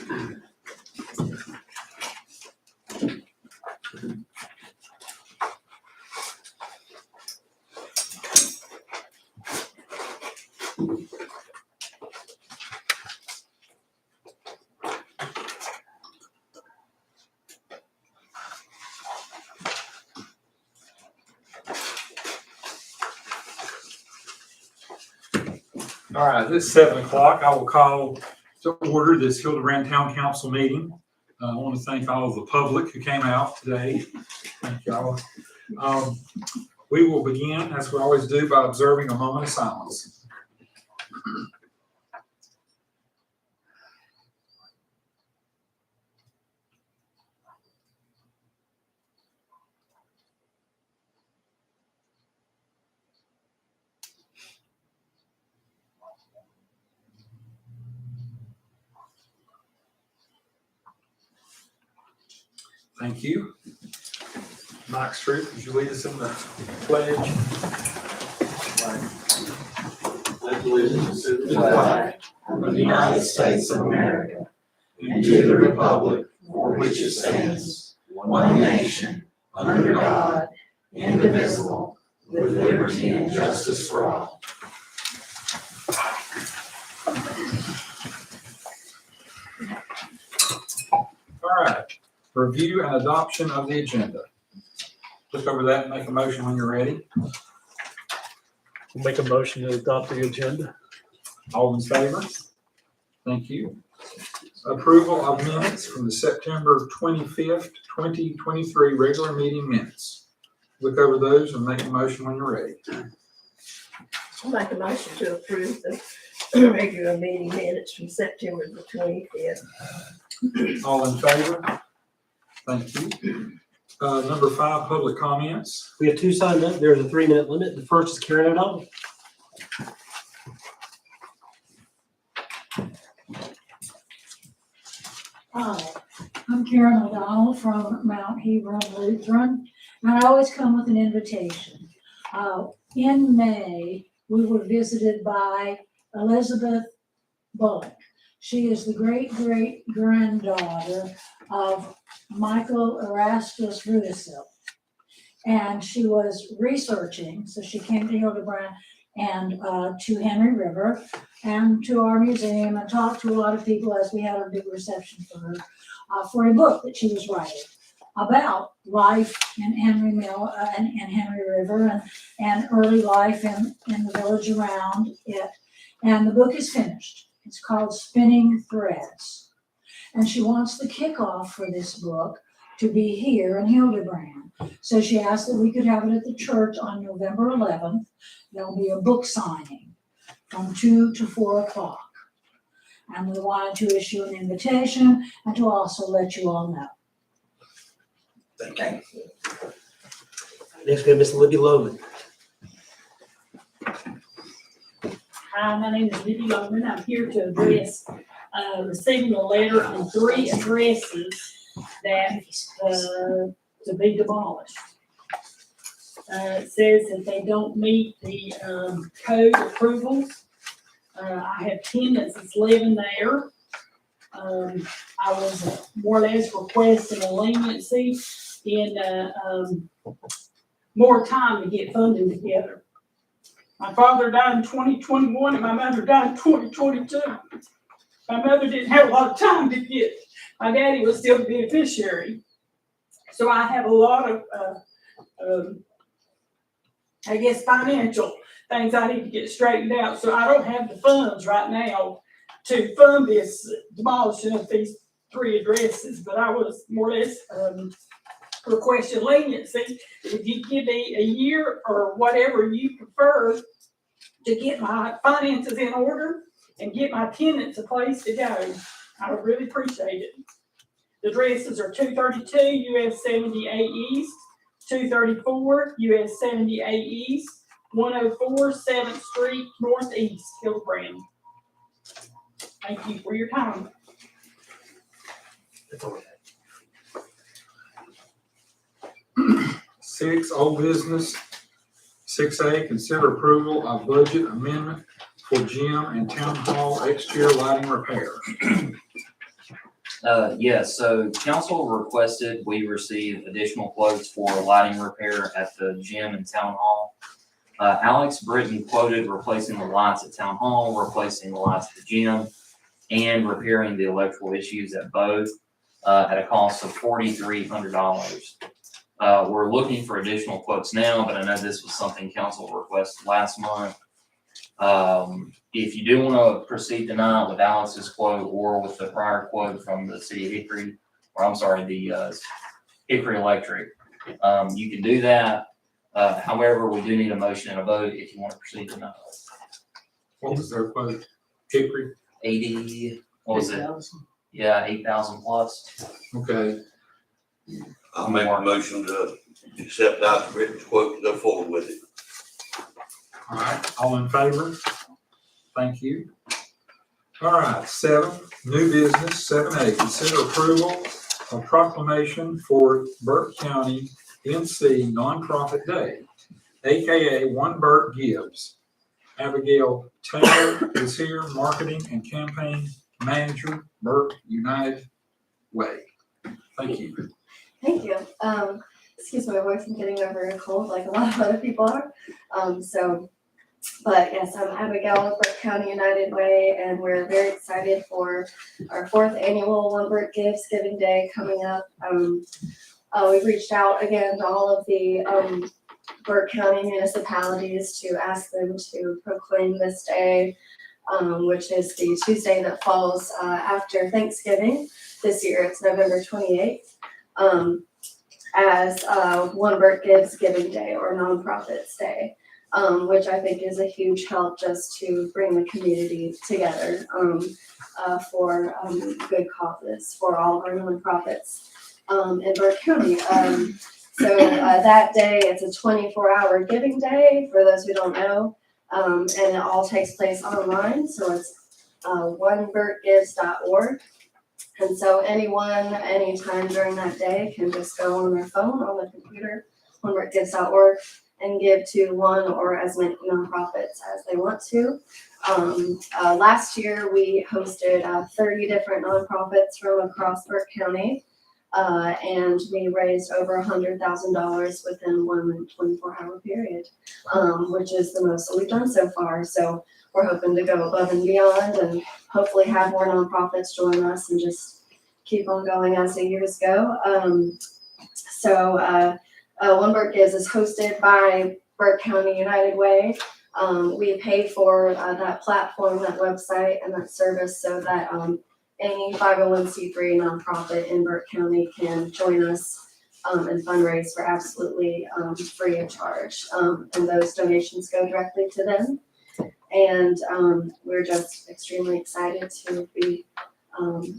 All right, it's 7 o'clock. I will call to order this Hildebran Town Council meeting. I want to thank all of the public who came out today. Thank y'all. We will begin, as we always do, by observing a moment of silence. Thank you. Mike Stroop, would you lead us in the pledge? I allegiance to the flag of the United States of America and to the republic for which it stands, one nation, under God, indivisible, with liberty and justice for all. All right. Review and adoption of the agenda. Look over that and make a motion when you're ready. We'll make a motion to adopt the agenda. All in favor? Thank you. Approval of minutes from the September 25th, 2023 regular meeting minutes. Look over those and make a motion when you're ready. I'll make a motion to approve the regular meeting minutes from September the 25th. All in favor? Thank you. Number 5, public comments. We have two signed up. There's a 3-minute limit. The first is Karen O'Donnell. Hi, I'm Karen O'Donnell from Mount Hebron Lutheran, and I always come with an invitation. In May, we were visited by Elizabeth Bullock. She is the great-great-granddaughter of Michael Erastus Rudisil. And she was researching, so she came to Hildebran and to Henry River and to our museum and talked to a lot of people as we had a big reception for her for a book that she was writing about life in Henry Mill and Henry River and early life in the village around it. And the book is finished. It's called Spinning Threads. And she wants the kickoff for this book to be here in Hildebran. So she asked that we could have it at the church on November 11th. There'll be a book signing from 2 to 4 o'clock. And we wanted to issue an invitation and to also let you all know. Thank you. Next we have Miss Libby Loman. Hi, my name is Libby Loman. I'm here to address receiving a letter on 3 addresses that to be demolished. It says that they don't meet the code approvals. I have tenants that's living there. I was more or less requesting a leniency in more time to get funding together. My father died in 2021 and my mother died in 2022. My mother didn't have a lot of time to get. My daddy was still the beneficiary. So I have a lot of, I guess, financial things I need to get straightened out. So I don't have the funds right now to fund this demolition of these 3 addresses. But I was more or less requesting leniency. If you give me a year or whatever you prefer to get my finances in order and get my tenants a place to go, I would really appreciate it. The addresses are 232 US 78 East, 234 US 78 East, 104 7th Street Northeast, Hildebran. Thank you for your time. That's all we have. 6, old business. 6A, consider approval of budget amendment for gym and town hall exterior lighting repair. Yes, so council requested we receive additional quotes for lighting repair at the gym and town hall. Alex Britton quoted replacing the lights at town hall, replacing the lights at the gym, and repairing the electrical issues at both, at a cost of $4,300. We're looking for additional quotes now, but I know this was something council requested last month. If you do want to proceed tonight with Alex's quote or with the prior quote from the city of Hickory, or I'm sorry, the Hickory Electric, you can do that. However, we do need a motion and a vote if you want to proceed tonight. What was their quote? Hickory? 80, what was it? Yeah, 8,000 plus. Okay, I'll make a motion to accept Dr. Britton's quote to go forward with it. all right, all in favor? Thank you. All right, 7, new business, 7A, consider approval of proclamation for Burke County NC Nonprofit Day, AKA One Burke Gives. Abigail Taylor is here, Marketing and Campaign Manager, Burke United Way. Thank you. Thank you. Excuse my voice, I'm getting over a cold like a lot of other people are. But yes, I'm Abigail of Burke County United Way, and we're very excited for our 4th annual One Burke Gives Giving Day coming up. We've reached out again to all of the Burke County municipalities to ask them to proclaim this day, which is the Tuesday that falls after Thanksgiving. This year it's November 28th, as One Burke Gives Giving Day or Nonprofits Day, which I think is a huge help just to bring the community together for good causes for all of our nonprofits in Burke County. So that day, it's a 24-hour giving day, for those who don't know, and it all takes place online, so it's oneburkegives.org. And so anyone, anytime during that day can just go on their phone, on the computer, oneburkegives.org, and give to one or as many nonprofits as they want to. Last year, we hosted 30 different nonprofits from across Burke County. And we raised over $100,000 within 1 24-hour period, which is the most that we've done so far. So we're hoping to go above and beyond and hopefully have more nonprofits join us and just keep on going as the years go. One Burke Gives is hosted by Burke County United Way. We pay for that platform, that website, and that service so that any 501c3 nonprofit in Burke County can join us and fundraise for absolutely free of charge. And those donations go directly to them. And we're just extremely excited to be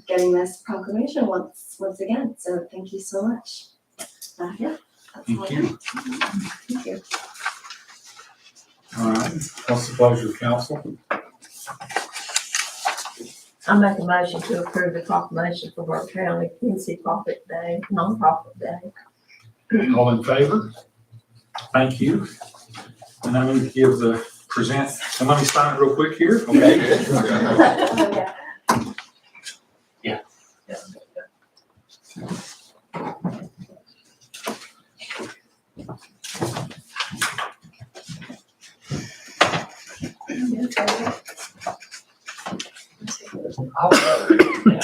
getting this proclamation once again. So thank you so much. Yeah, that's all I have. Thank you. All right, what's the pleasure of council? I make a motion to approve the proclamation for Burke County NC Profit Day, Nonprofit Day. All in favor? Thank you. And I need to give the present, and let me sign it real quick here, okay? Oh, yeah.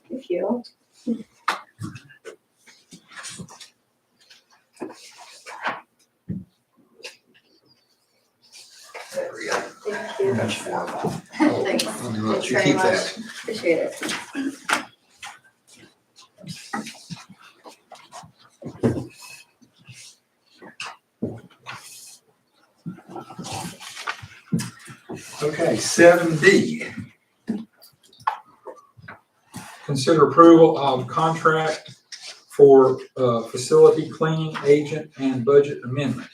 Thank you. There we go. Thank you. That's formal. Thanks. I'll Thanks let you very keep much. that. Appreciate it. Okay, 7D. Consider approval of contract for facility cleaning agent and budget amendment.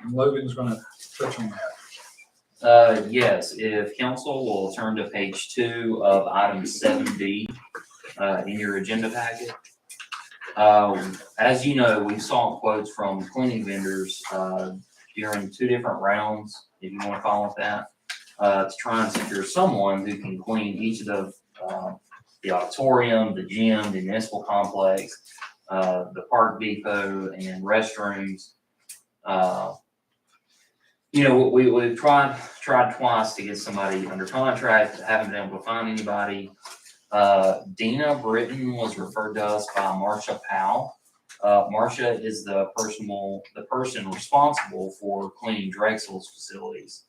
And Logan's gonna touch on that. Yes, if council will turn to page 2 of item 7D in your agenda packet. As you know, we sought quotes from cleaning vendors during 2 different rounds, if you want to call it that, to try and secure someone who can clean each of the the auditorium, the gym, the municipal complex, the park depot, and restrooms. You know, we've tried twice to get somebody under contract, haven't been able to find anybody. Dina Britton was referred to us by Marcia Powell. Marcia is the person responsible for cleaning Drexel's facilities.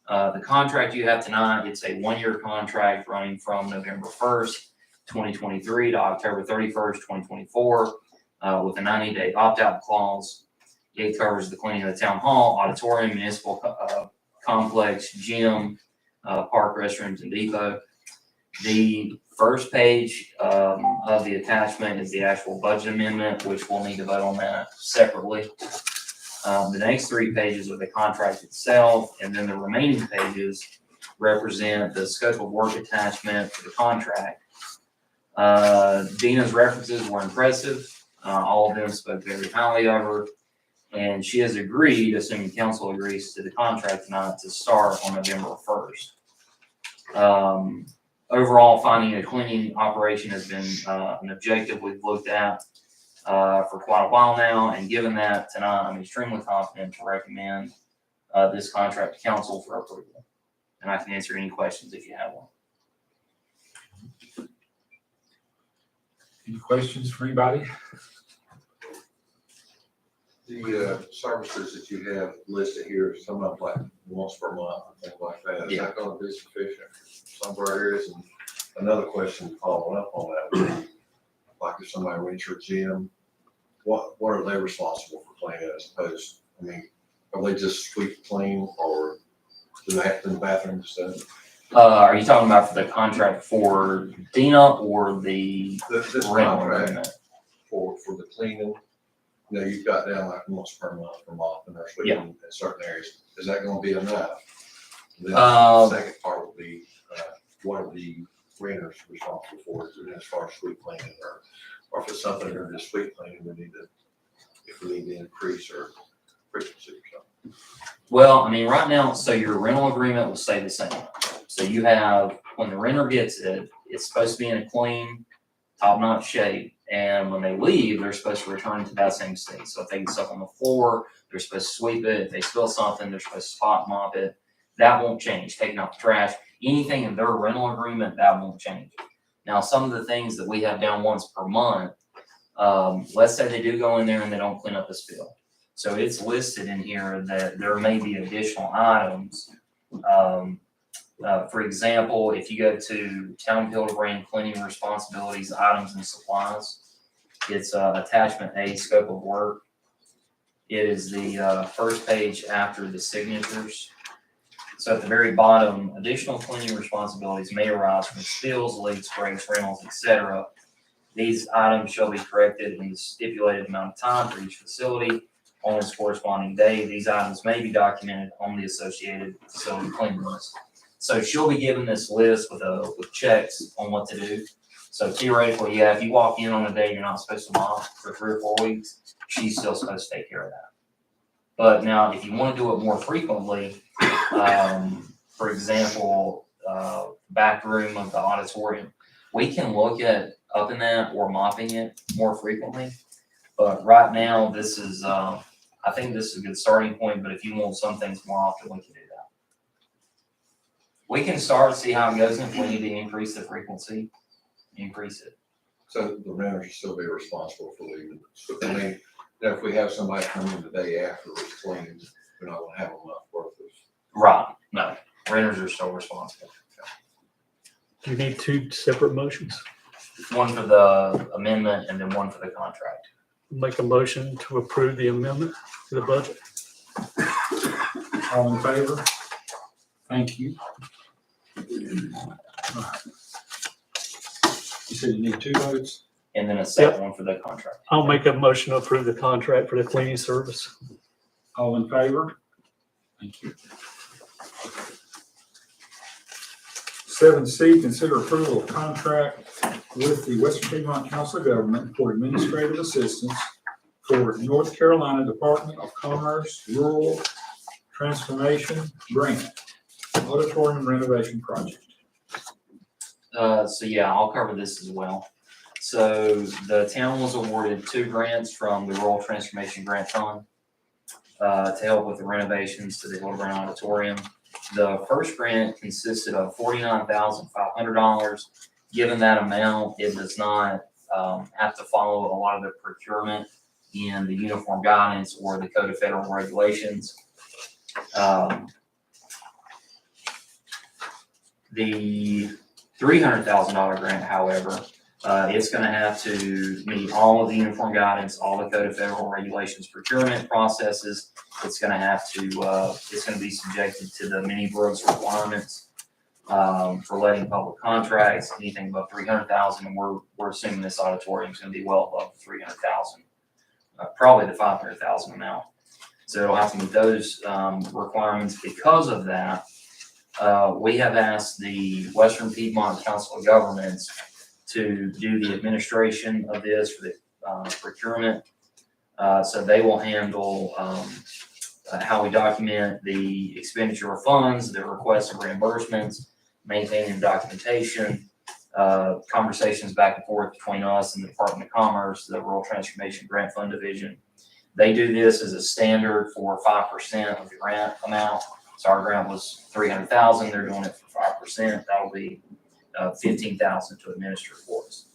The contract you have tonight, it's a 1-year contract running from November 1st, 2023 to October 31st, 2024, with a 90-day opt-out clause. It covers the cleaning of the town hall, auditorium, municipal complex, gym, park, restrooms, and depot. The first page of the attachment is the actual budget amendment, which we'll need to vote on that separately. The next 3 pages are the contract itself, and then the remaining pages represent the scope of work attachment for the contract. Dina's references were impressive. All of them spoke very highly of her, and she has agreed, assuming council agrees to the contract tonight, to start on November 1st. Overall, finding a cleaning operation has been an objective we've looked at for quite a while now, and given that tonight, I'm extremely confident to recommend this contract to council for approval. And I can answer any questions if you have one. Any questions for anybody? The services that you have listed here, some of them like once per month and things like that, is that gonna be sufficient for some of our areas? And another question following up on that would be, like if somebody rents your gym, what are they responsible for cleaning as opposed, I mean, are they just sweep clean or do they have to do the bathroom and stuff? Are you talking about for the contract for Dina or the This rental contract agreement? for the cleaning, you know, you've got down like once per month and they're sweeping in certain areas. Is that gonna be enough? Then the second part would be, what are the renters responsible for, as far as sweep cleaning or if it's something they're just sweep cleaning, if we need to increase our frequency or something. Well, I mean, right now, so your rental agreement will stay the same. So you have, when the renter gets it, it's supposed to be in a clean, top-notch shape. And when they leave, they're supposed to return to that same state. So if they get stuff on the floor, they're supposed to sweep it. If they spill something, they're supposed to spot mop it. That won't change. Taking out the trash, anything in their rental agreement, that won't change. Now, some of the things that we have down once per month, let's say they do go in there and they don't clean up the spill. So it's listed in here that there may be additional items. For example, if you go to Town of Hildebran cleaning responsibilities, items and supplies, it's attachment A, scope of work. It is the first page after the signatures. So at the very bottom, additional cleaning responsibilities may arise from spills, leaks, breaks, rentals, etc. These items shall be corrected in the stipulated amount of time for each facility on its corresponding day. These items may be documented on the associated facility cleaning list. So she'll be given this list with checks on what to do. So theoretically, yeah, if you walk in on a day you're not supposed to mop for 3 or 4 weeks, she's still supposed to take care of that. But now, if you want to do it more frequently, for example, back room of the auditorium, we can look at upping that or mopping it more frequently. But right now, this is, I think this is a good starting point. But if you want some things more often, we can do that. We can start, see how it goes, and if we need to increase the frequency, increase it. So the renters will still be responsible for leaving. So I mean, if we have somebody come in the day after it's cleaned, we're not gonna have a month worth of. Right, no, renters are still responsible. Do you need 2 separate motions? One for the amendment and then one for the contract. Make a motion to approve the amendment to the budget. All in favor? Thank you. All right. You said you need 2 votes? And then a second one for the contract. I'll make a motion to approve the contract for the cleaning service. All in favor? Thank you. 7C, consider approval of contract with the Western Piedmont Council of Government for administrative assistance for North Carolina Department of Commerce Rural Transformation Grant Auditorium Renovation Project. So yeah, I'll cover this as well. So the town was awarded 2 grants from the Rural Transformation Grant Fund to help with the renovations to the Hildebran Auditorium. The first grant consisted of $49,500. Given that amount, it does not have to follow a lot of the procurement in the uniform guidance or the Code of Federal Regulations. The $300,000 grant, however, it's gonna have to meet all of the uniform guidance, all the Code of Federal Regulations procurement processes. It's gonna have to, it's gonna be subjected to the mini Brooks requirements for letting public contracts, anything above 300,000, and we're assuming this auditorium is gonna be well above 300,000, probably the 500,000 amount. So it'll have to meet those requirements. Because of that, we have asked the Western Piedmont Council of Governments to do the administration of this for the procurement. So they will handle how we document the expenditure of funds, the requests of reimbursements, maintaining documentation, conversations back and forth between us and the Department of Commerce, the Rural Transformation Grant Fund Division. They do this as a standard for 5% of the grant amount. So our grant was 300,000, they're doing it for 5%. That'll be 15,000 to administer for us.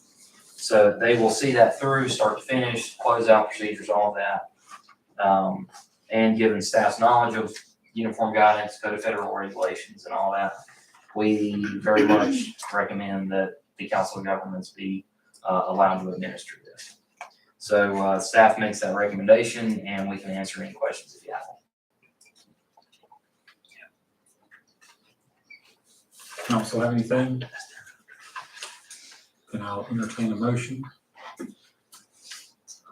So they will see that through, start to finish, close out procedures, all of that. And given staff's knowledge of uniform guidance, Code of Federal Regulations and all that, we very much recommend that the Council of Governments be allowed to administer this. So staff makes that recommendation and we can answer any questions if you have them. Council have anything? Then I'll entertain a motion. I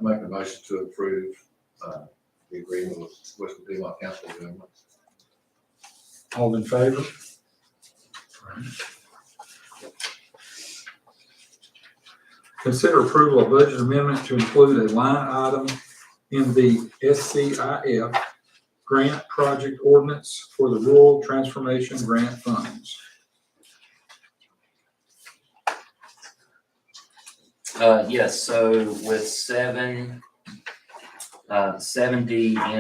make a motion to approve the agreement with Western Piedmont Council of Governments. All in favor? Consider approval of budget amendment to include a line item in the SCIF grant project ordinance for the Rural Transformation Grant Funds. Yes, so with 7D and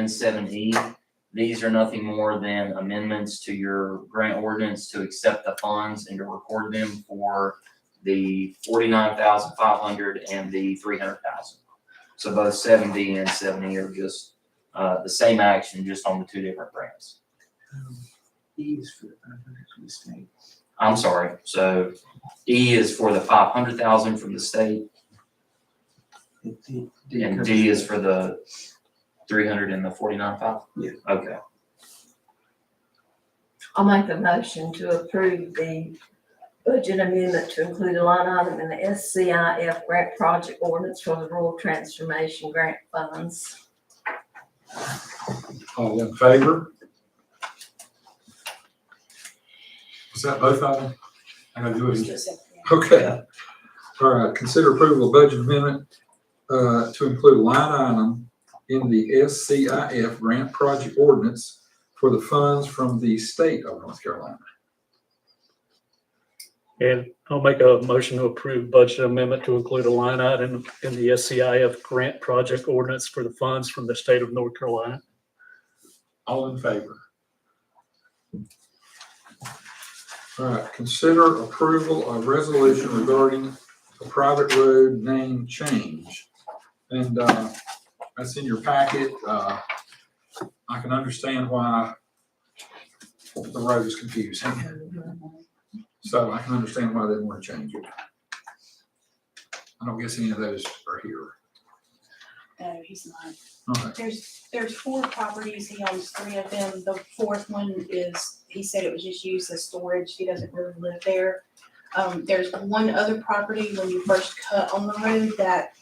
7E, these are nothing more than amendments to your grant ordinance to accept the funds and to record them for the 49,500 and the 300,000. So both 7D and 7E are just the same action, just on the 2 different grants. E is for the 500 from the state. I'm sorry, so E is for the 500,000 from the state, and D is for the 300 and the 49,500? Yeah. Okay. I'll make a motion to approve the budget amendment to include a line item in the SCIF grant project ordinance for the Rural Transformation Grant Funds. All in favor? Is that both of them? I gotta do it. Okay. All right, consider approval of budget amendment to include a line item in the SCIF grant project ordinance for the funds from the state of North Carolina. And I'll make a motion to approve budget amendment to include a line item in the SCIF grant project ordinance for the funds from the state of North Carolina. All in favor? All right, consider approval of resolution regarding a private road name change. And that's in your packet. I can understand why the road is confusing. So I can understand why they want to change it. I don't guess any of those are here. No, he's not. Okay. There's 4 properties. He owns 3 of them. The 4th one is, he said it was just used as storage. He doesn't really live there. There's one other property when you first cut on the road that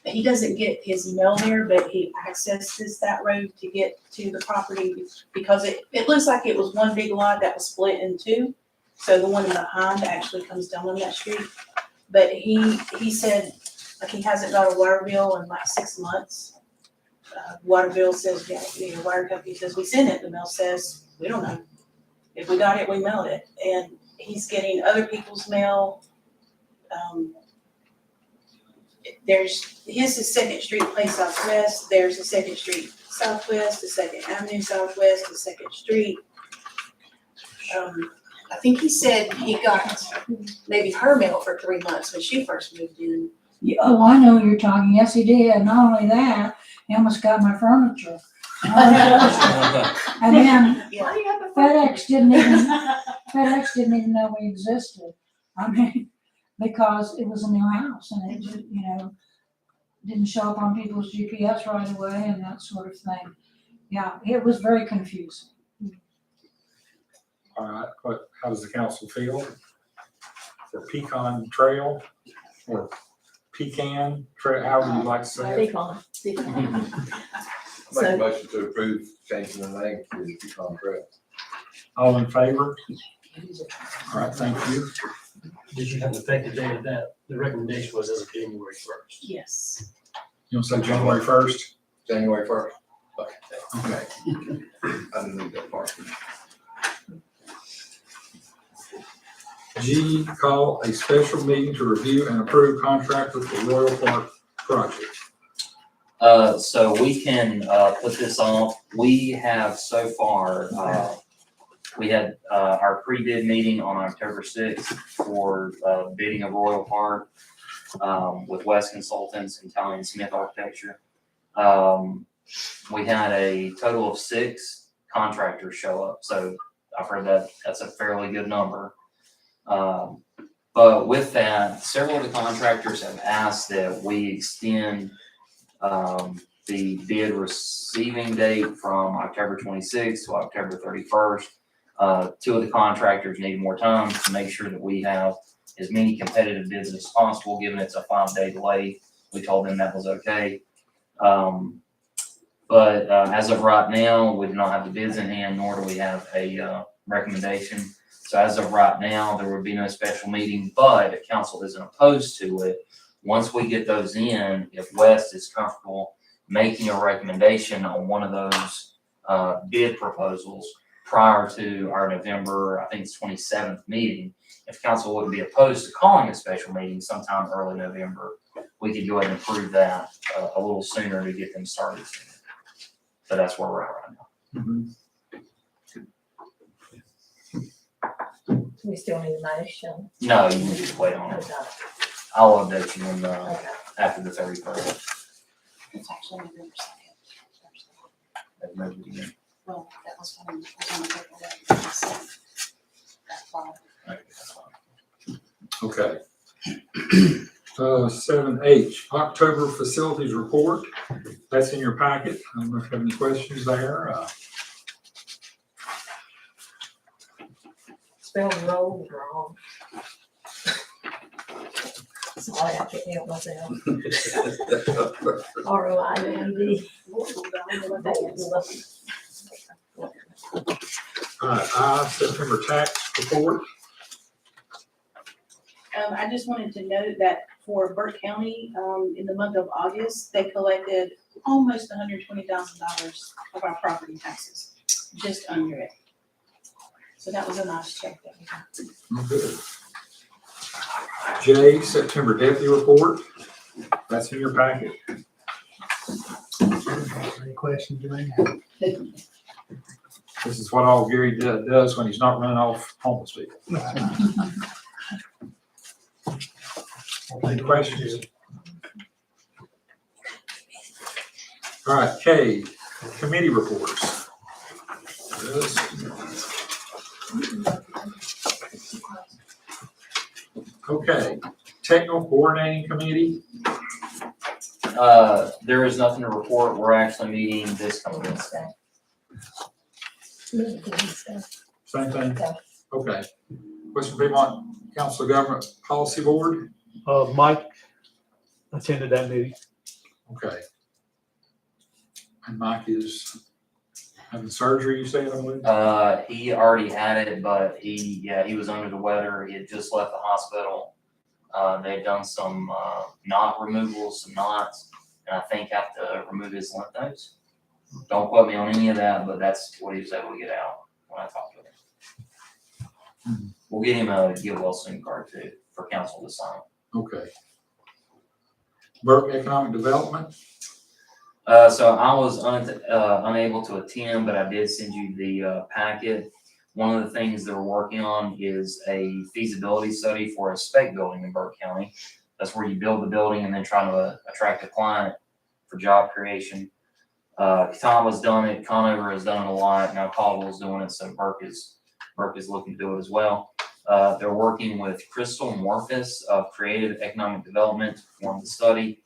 he doesn't get his mail there, but he accesses that road to get to the property because it looks like it was one big lot that was split in 2. So the one behind actually comes down on that street. But he said, like, he hasn't got a water bill in like 6 months. Water bill says, yeah, the water company says we sent it. The mail says, we don't know. If we got it, we mailed it. And he's getting other people's mail. His is Second Street Place Southwest, there's a Second Street Southwest, a Second Avenue Southwest, a Second Street. I think he said he got maybe her mail for 3 months when she first moved in. Oh, I know you're talking. Yes, he did. Not only that, he almost got my furniture. And all this other stuff. And then Yeah. FedEx didn't even know we existed. I mean, because it was a new house and it just, didn't show up on people's GPS right away and that sort of thing. Yeah, it was very confusing. All right, how does the council feel? For Pecan Trail or Pecan Trail, however you'd like to say it? Pecan. Make a motion to approve changing the name to Pecan Trail. All in favor? All right, thank you. Did you have an effective date of that? The recommendation was as of January 1st. Yes. You want to say January 1st? January 1st. Okay. Okay. I didn't need that part. G, call a special meeting to review and approve contractor for Royal Park project. So we can, put this off. We have so far, we had, our pre-bid meeting on October 6th for, bidding of Royal Park, with West Consultants and Talley and Smith Architecture. We had a total of 6 contractors show up, so I've heard that that's a fairly good number. But with that, several of the contractors have asked that we extend the bid receiving date from October 26th to October 31st. 2 of the contractors need more time to make sure that we have as many competitive bids as possible, given it's a 5-day delay. We told them that was okay. But as of right now, we do not have the bids in hand, nor do we have a recommendation. So as of right now, there would be no special meeting, but if council isn't opposed to it, once we get those in, if West is comfortable making a recommendation on one of those bid proposals prior to our November, I think it's 27th meeting, if council wouldn't be opposed to calling a special meeting sometime early November, we could go ahead and approve that a little sooner to get them started sooner. So that's where we're at right now. Mhm. We still need a motion. No, you can just wait on it. Okay. I'll update you when, Okay. after the 31st. It's actually November 2nd. Well, that was on the paper that. That's fine. Okay, that's fine. Okay. 7H, October facilities report. That's in your packet. I don't know if you have any questions there. Spelled roll wrong. Sorry, I can't help myself. ROIND. All right, September tax report. I just wanted to note that for Burke County, in the month of August, they collected almost $120,000 of our property taxes, just under it. So that was a nice check that we got. Good. J, September deputy report. That's in your packet. Any questions you may have? This is what all Gary does when he's not running off homeless people. Any questions? All right, K, committee reports. Okay, technical coordinating committee. There is nothing to report. We're actually meeting this coming Wednesday. Same thing? Okay. Question people on Council of Government Policy Board? Mike attended that meeting. Okay. And Mike is having surgery, you said, I believe? He already had it, but he was under the weather. He had just left the hospital. They've done some, knot removals, some knots, and I think have to remove his lymph nodes. Don't quote me on any of that, but that's what he was able to get out when I talked to him. We'll get him a get well soon card too for council to sign. Okay. Burke Economic Development, So I was unable to attend, but I did send you the packet. One of the things they're working on is a feasibility study for a spec building in Burke County. That's where you build the building and then try to attract a client for job creation. Catawba's done it, Conover has done it a lot, now Caldwell's doing it, so Burke is looking to do it as well. They're working with Crystal Morphus of Creative Economic Development to perform the study.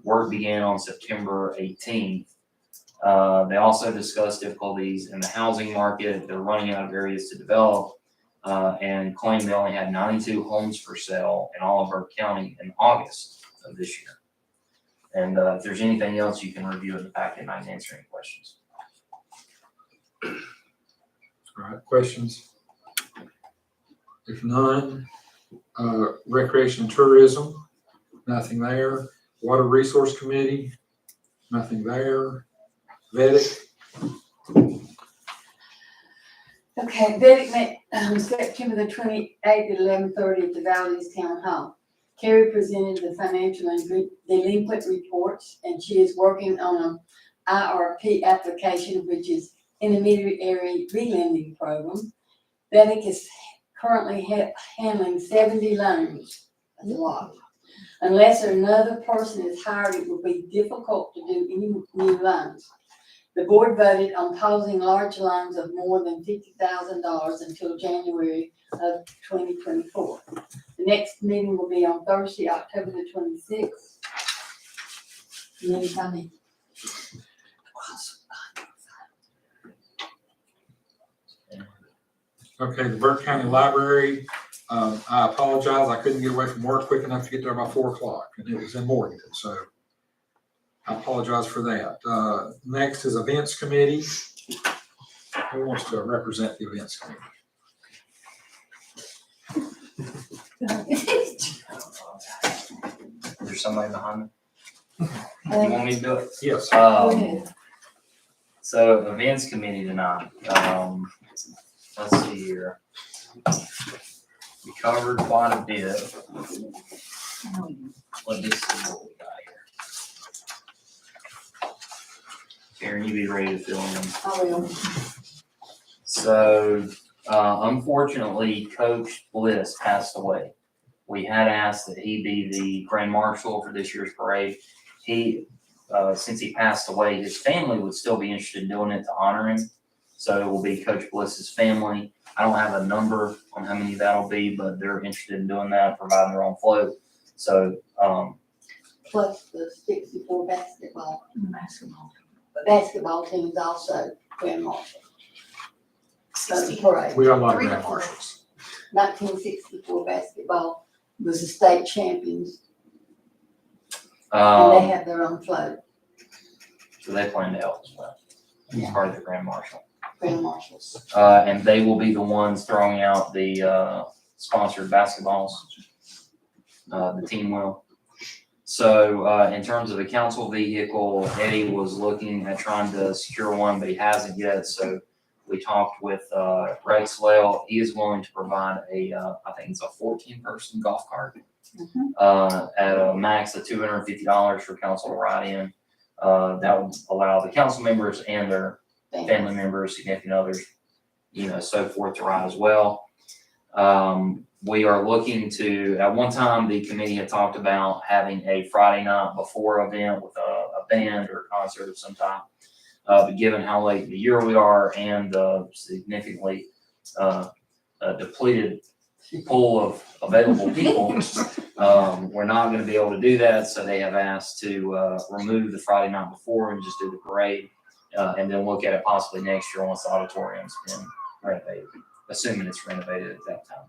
Work began on September 18th. They also discussed difficulties in the housing market. They're running out of areas to develop, and claim they only had 92 homes for sale in all of Burke County in August of this year. And if there's anything else, you can review in the packet and I can answer any questions. all right, questions? If none, Recreation and Tourism, nothing there. Water Resource Committee, nothing there. Vedic, Okay, Vedic met September the 28th at 11:30 at the Valley's Town Hall. Carrie presented the financial and delinquent reports, and she is working on an IRP application, which is Intermediary Relending Program. Vedic is currently handling 70 loans. That's a lot. Unless another person is hired, it will be difficult to do any new loans. The board voted on pausing large loans of more than $50,000 until January of 2024. The next meeting will be on Thursday, October the 26th. And then coming. okay, the Burke County Library, I apologize, I couldn't get away from work quick enough to get there by 4 o'clock, and it was in Morganton, so I apologize for that. Next is Events Committee. Who wants to represent the Events Committee? Is there somebody behind me? You want me to do it? Yes. So events committee tonight, let's see here. We covered quite a bit. Let me see what we got here. Karen, you be ready to fill in. I will. So, unfortunately, Coach Bliss passed away. We had asked that he be the grand marshal for this year's parade. He, since he passed away, his family would still be interested in doing it to honor him. So it will be Coach Bliss's family. I don't have a number on how many that'll be, but they're interested in doing that, providing their own float. So, Plus the 64 basketball teams also grand marshal. So the parade. We got a lot of grand marshals. 1964 basketball was the state champions, and they um, have their own float, so they plan to help as well. He's part of the grand marshal. grand marshals. And they will be the ones throwing out the sponsored basketballs. The team will. So in terms of a council vehicle, Eddie was looking at trying to secure one, but he hasn't yet. So we talked with Rex Lale. He is willing to provide I think it's a 14-person golf cart at a max of $250 for council to ride in. That would allow the council members and their family members, significant others, so forth to ride as well. We are looking to, at one time, the committee had talked about having a Friday night before event with a band or a concert of some type. But given how late in the year we are and the significantly depleted pool of available people, we're not going to be able to do that. So they have asked to remove the Friday night before and just do the parade. And then look at it possibly next year once the auditorium's been renovated, assuming it's renovated at that time.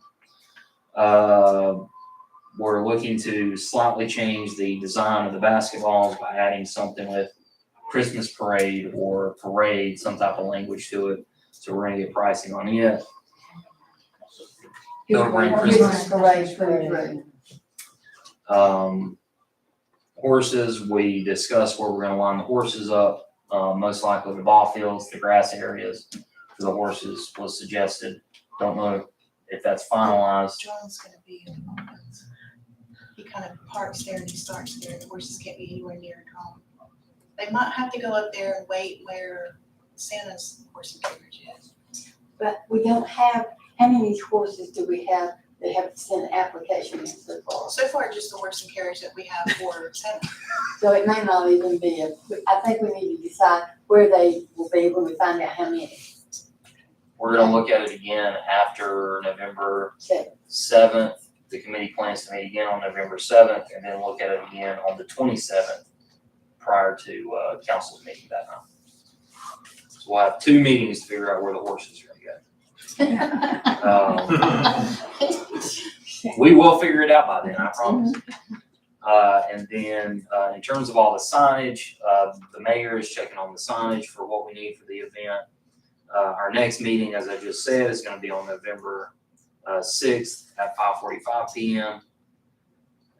We're looking to slightly change the design of the basketballs by adding something with Christmas parade or parade, some type of language to it. So we're gonna get pricing on it. Christmas parade. Horses, we discussed where we're gonna line the horses up. Most likely the ball fields, the grass areas for the horses was suggested. Don't know if that's finalized. John's gonna be, he kind of parks there and he starts there, the horses can't be anywhere near home. They might have to go up there and wait where Santa's horse and carriage is. But we don't have, how many horses do we have that have to send an application in so far? So far, just the horse and carriage that we have for Santa. So it may not even be I think we need to decide where they will be when we find out how many. We're gonna look at it again after November So, 7th. The committee plans to meet again on November 7th, and then look at it again on the 27th prior to council's meeting that night. So we'll have 2 meetings to figure out where the horses are gonna go. We will figure it out by then, I promise. And then in terms of all the signage, the mayor is checking on the signage for what we need for the event. Our next meeting, as I just said, is gonna be on November 6th at 5:45 PM.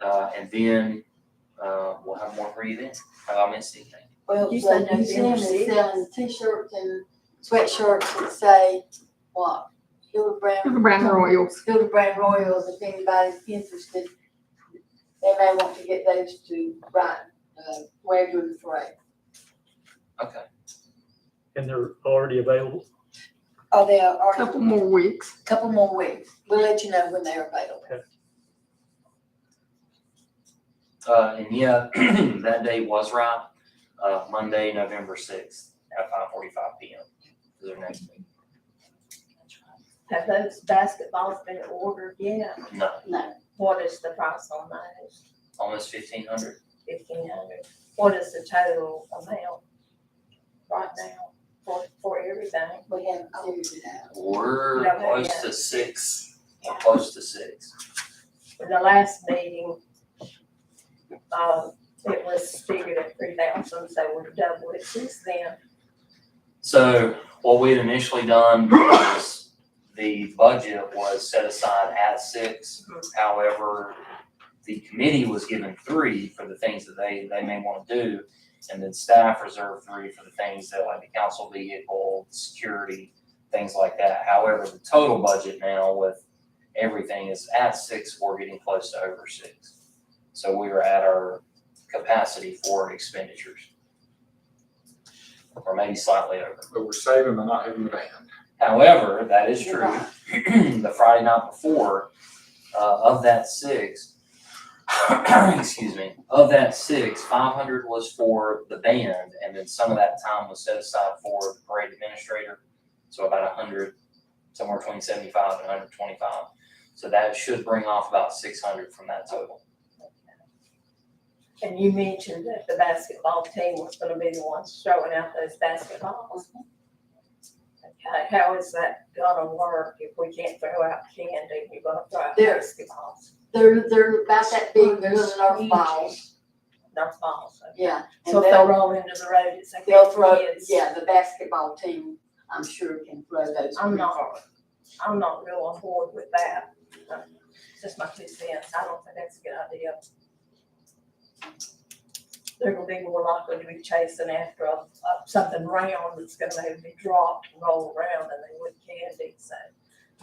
And then we'll have more for you then. Have I missed anything? well, You so said the museum November is 6th. selling t-shirts and sweatshirts that say, what? Hildebran Royals. Hildebran Royals, if anybody's interested, they may want to get those to wear during the parade. Okay. And they're already available. Oh, they are, Couple more weeks. couple more weeks. We'll let you know when they're available. And yeah, that day was right. Monday, November 6th at 5:45 PM is our next meeting. Have those basketballs been ordered yet? No, No, What is the price on those? almost 1,500. 1,500. What is the total amount right now for everything? we haven't figured it out. We're Yeah, close yeah. to 6. We're close to 6. In the last meeting, it was figured at 3,000, so we've doubled it since then. So what we had initially done was the budget was set aside at 6. However, the committee was given 3 for the things that they may want to do. And then staff reserved 3 for the things that like the council vehicle, security, things like that. However, the total budget now with everything is at 6 or getting close to over 6. So we are at our capacity for expenditures. Or maybe slightly over. But we're saving by not having the band. However, that is true. The Friday night before, of that 6, excuse me, of that 6, 500 was for the band, and then some of that time was set aside for the parade administrator. So about 100, somewhere between 75 and 125. So that should bring off about 600 from that total. And you mentioned that the basketball team was gonna be the ones throwing out those basketballs. Okay, how is that gonna work if we can't throw out candy, you're gonna throw out There. basketballs? They're about that big, they're little Nerf balls, No balls, okay. yeah. And So if they'll roll into the road, it's okay they'll for throw, kids? yeah, the basketball team, I'm sure can throw those. I'm pretty not- far. I'm not real on board with that. It's just my 2 cents. I don't think that's a good idea. They're gonna be more likely to be chasing after something round that's gonna maybe be dropped and roll around than they would candy, so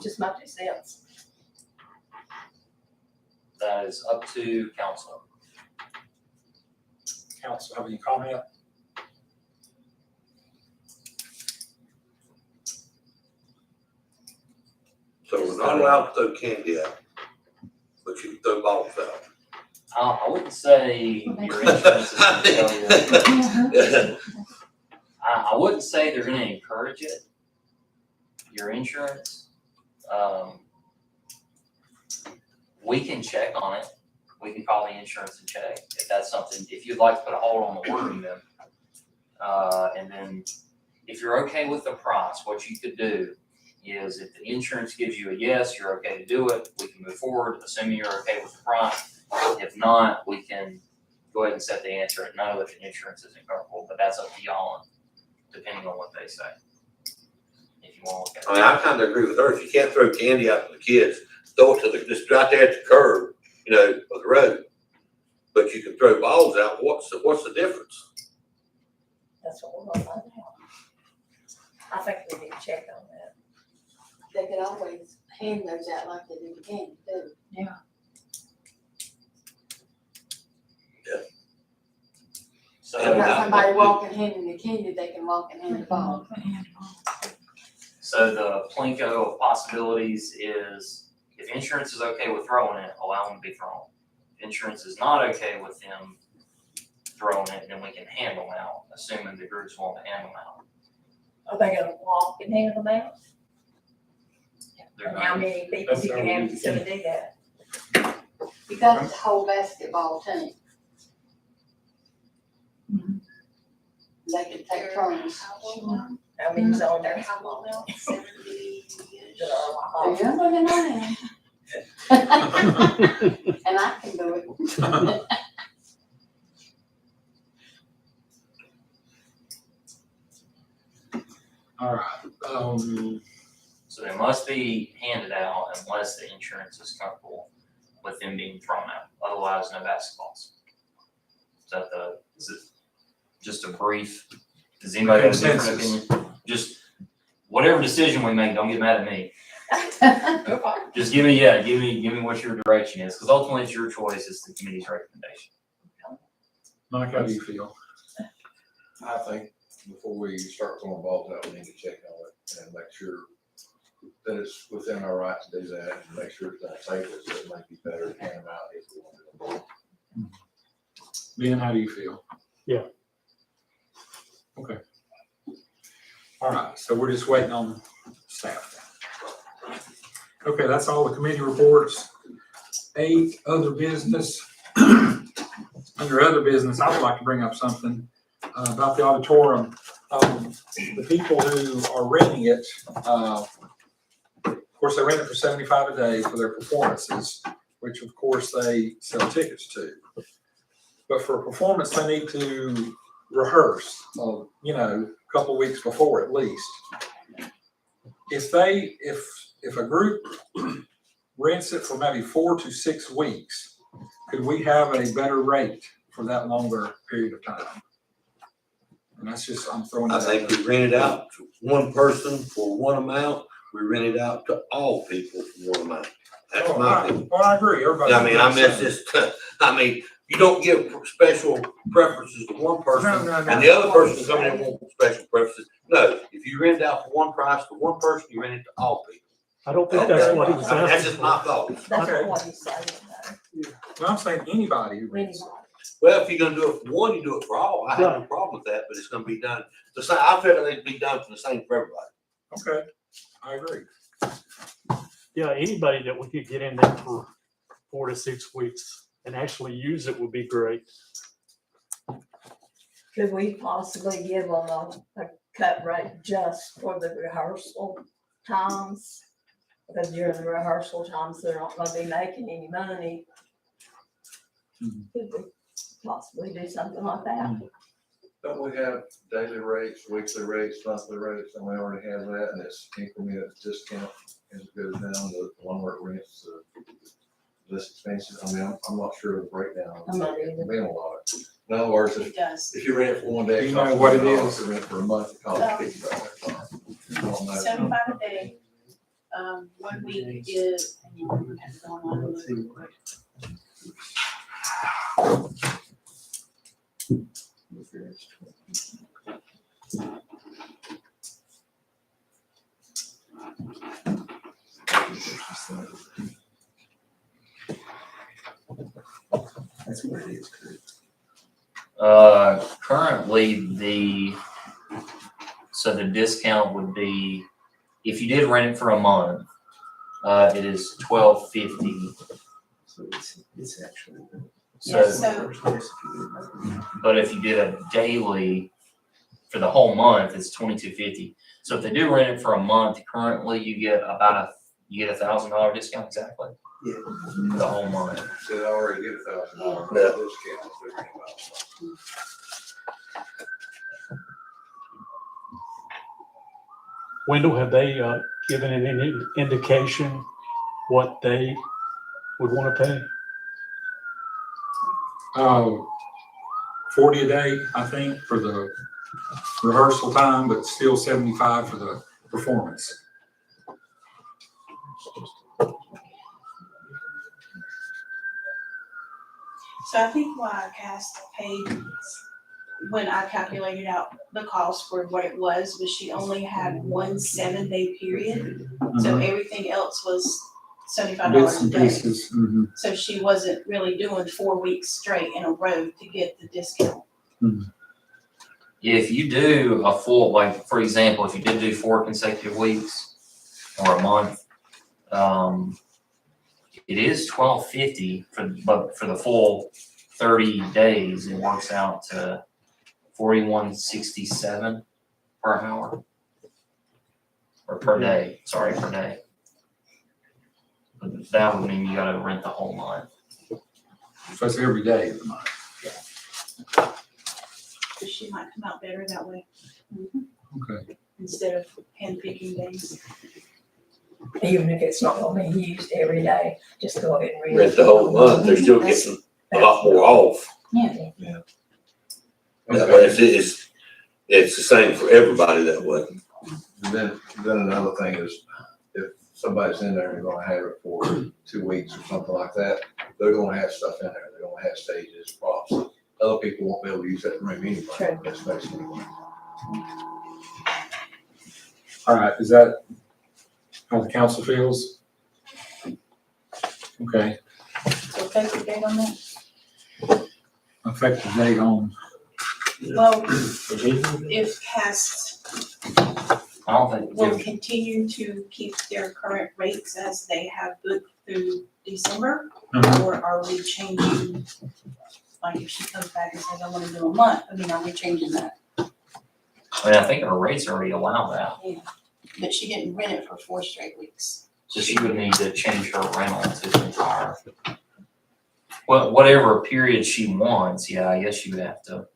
just my 2 cents. That is up to council. Council, have any comment? So we're not allowed to throw candy out, but you can throw balls out. I wouldn't say your insurance is gonna tell you that. I wouldn't say they're gonna encourage it, your insurance. We can check on it. We can call the insurance and check if that's something, if you'd like to put a hold on the ordering them. And then if you're okay with the price, what you could do is if the insurance gives you a yes, you're okay to do it, we can move forward, assuming you're okay with the price. If not, we can go ahead and set the answer at no if the insurance isn't coverable, but that's up to y'all, depending on what they say. If you want to look at I mean, I kind of agree with her. If you can't throw candy out to the kids, throw it to just right there at the curb, you know, of the road. But you can throw balls out. What's the difference? That's what we're gonna find out. I think we need to check on that. They could always hand those out like they do the candy too. So If you got the, somebody walking handing the candy, they can walk and hand the ball. so the Plinko of possibilities is if insurance is okay with throwing it, allow them to be thrown. If insurance is not okay with them throwing it, then we can hand them out, assuming the groups want to hand them out. Are they gonna walk and hand them out? They're And how not- many people That's do you how we have do to do that? You got the whole basketball team. They can take turns. How many's on there? How long now? 70-ish. They're younger than I am. And I can do it. All right, So they must be handed out unless the insurance is comfortable with them being thrown out. Otherwise, no basketballs. Is it just a brief, does anybody have a different Consensus. opinion? Just whatever decision we make, don't get mad at me. Go far. Just give me what your direction is, because ultimately it's your choice, it's the committee's recommendation. Mike, how do you feel? I think before we start throwing balls out, we need to check on it and make sure that it's within our right to do that and make sure it's not safe, so it might be better to hand them out if we want to. Ben, how do you feel? Yeah. Okay. All right, so we're just waiting on staff. Okay, that's all the committee reports. 8, other business. Under other business, I would like to bring up something about the auditorium. The people who are renting it, of course, they rent it for $75 a day for their performances, which of course they sell tickets to. But for a performance, they need to rehearse, a couple of weeks before at least. If a group rents it for maybe 4 to 6 weeks, could we have a better rate for that longer period of time? And that's just, I'm throwing I that think out there. we rent it out to one person for one amount, we rent it out to all people for one amount. That's my opinion. I agree, everybody. It's just, you don't give special preferences to one person, No. and the other person comes in and wants special preferences. No, if you rent it out for one price to one person, you rent it to all people. I don't think that's what he was That's asking just my for. thoughts. That's Okay. what he's saying, though. Well, I'm saying anybody who rents it. Anybody. Well, if you're gonna do it for one, you do it for all. I have no problem with that, but it's gonna be done the same. I feel like it'd be done for the same for everybody. Okay, I agree. Yeah, anybody that we could get in there for 4 to 6 weeks and actually use it would be great. Could we possibly give them a cut rate just for the rehearsal times? Because during the rehearsal times, they're not gonna be making any money. Mhm. Could we possibly do something like that? Don't we have daily rates, weekly rates, monthly rates, and we already have that, and it's increment discount as it goes down, the one where it rents, less expensive. I'm not sure of the breakdown. I'm not either. Being a lot. In other words, It does. if you rent it for one day, Do it you know costs what it $100. is? If you rent it for a month, it costs $50. I don't know. 75 a day. 1 week is, I have to go online and look real quick. That's what it is. Currently the discount would be, if you did rent it for a month, it is $12.50. So it's actually. So, but if you did a daily for the whole month, it's $22.50. So if they do rent it for a month, currently you get $1,000 discount exactly. Yeah. For the whole month. So they already get $1,000 Yeah. discount. if they're renting about Wendell, have they given any indication what they would want to pay? 40 a day, I think, for the rehearsal time, but still 75 for the performance. So I think why Cass paid, when I calculated out the cost for what it was she only had one 7-day period. So everything else was $75 Bits a and day. pieces. Mhm. So she wasn't really doing 4 weeks straight in a row to get the discount. If you do a full, like, for example, if you did do 4 consecutive weeks or a month, it is $12.50 but for the full 30 days, it works out to $41.67 per hour. Or per day, sorry, per day. But that would mean you gotta rent the whole month. So it's every day of the month. So she might come out better that way Okay. instead of handpicking days. Even if it's not gonna be used every day, just go ahead and read Rent the whole month, they're still getting a lot more off. Yeah. That way it's the same for everybody that way. And then another thing is, if somebody's in there and they're gonna have it for 2 weeks or something like that, they're gonna have stuff in there, they're gonna have stages, props. Other people won't be able to use that room anyway, True. that's basically. All right, is that how the council feels? Okay, So effective date on that? effective date on, Well, if Cass I don't think, will continue to keep their current rates as they have booked through December? Mhm. Or are we changing, like if she comes back and says, I wanna do a month, I mean, are we changing that? I think our rates already allow that. But she didn't rent it for 4 straight weeks. So she would need to change her rental to the entire, well, whatever period she wants, yeah, I guess you would have to.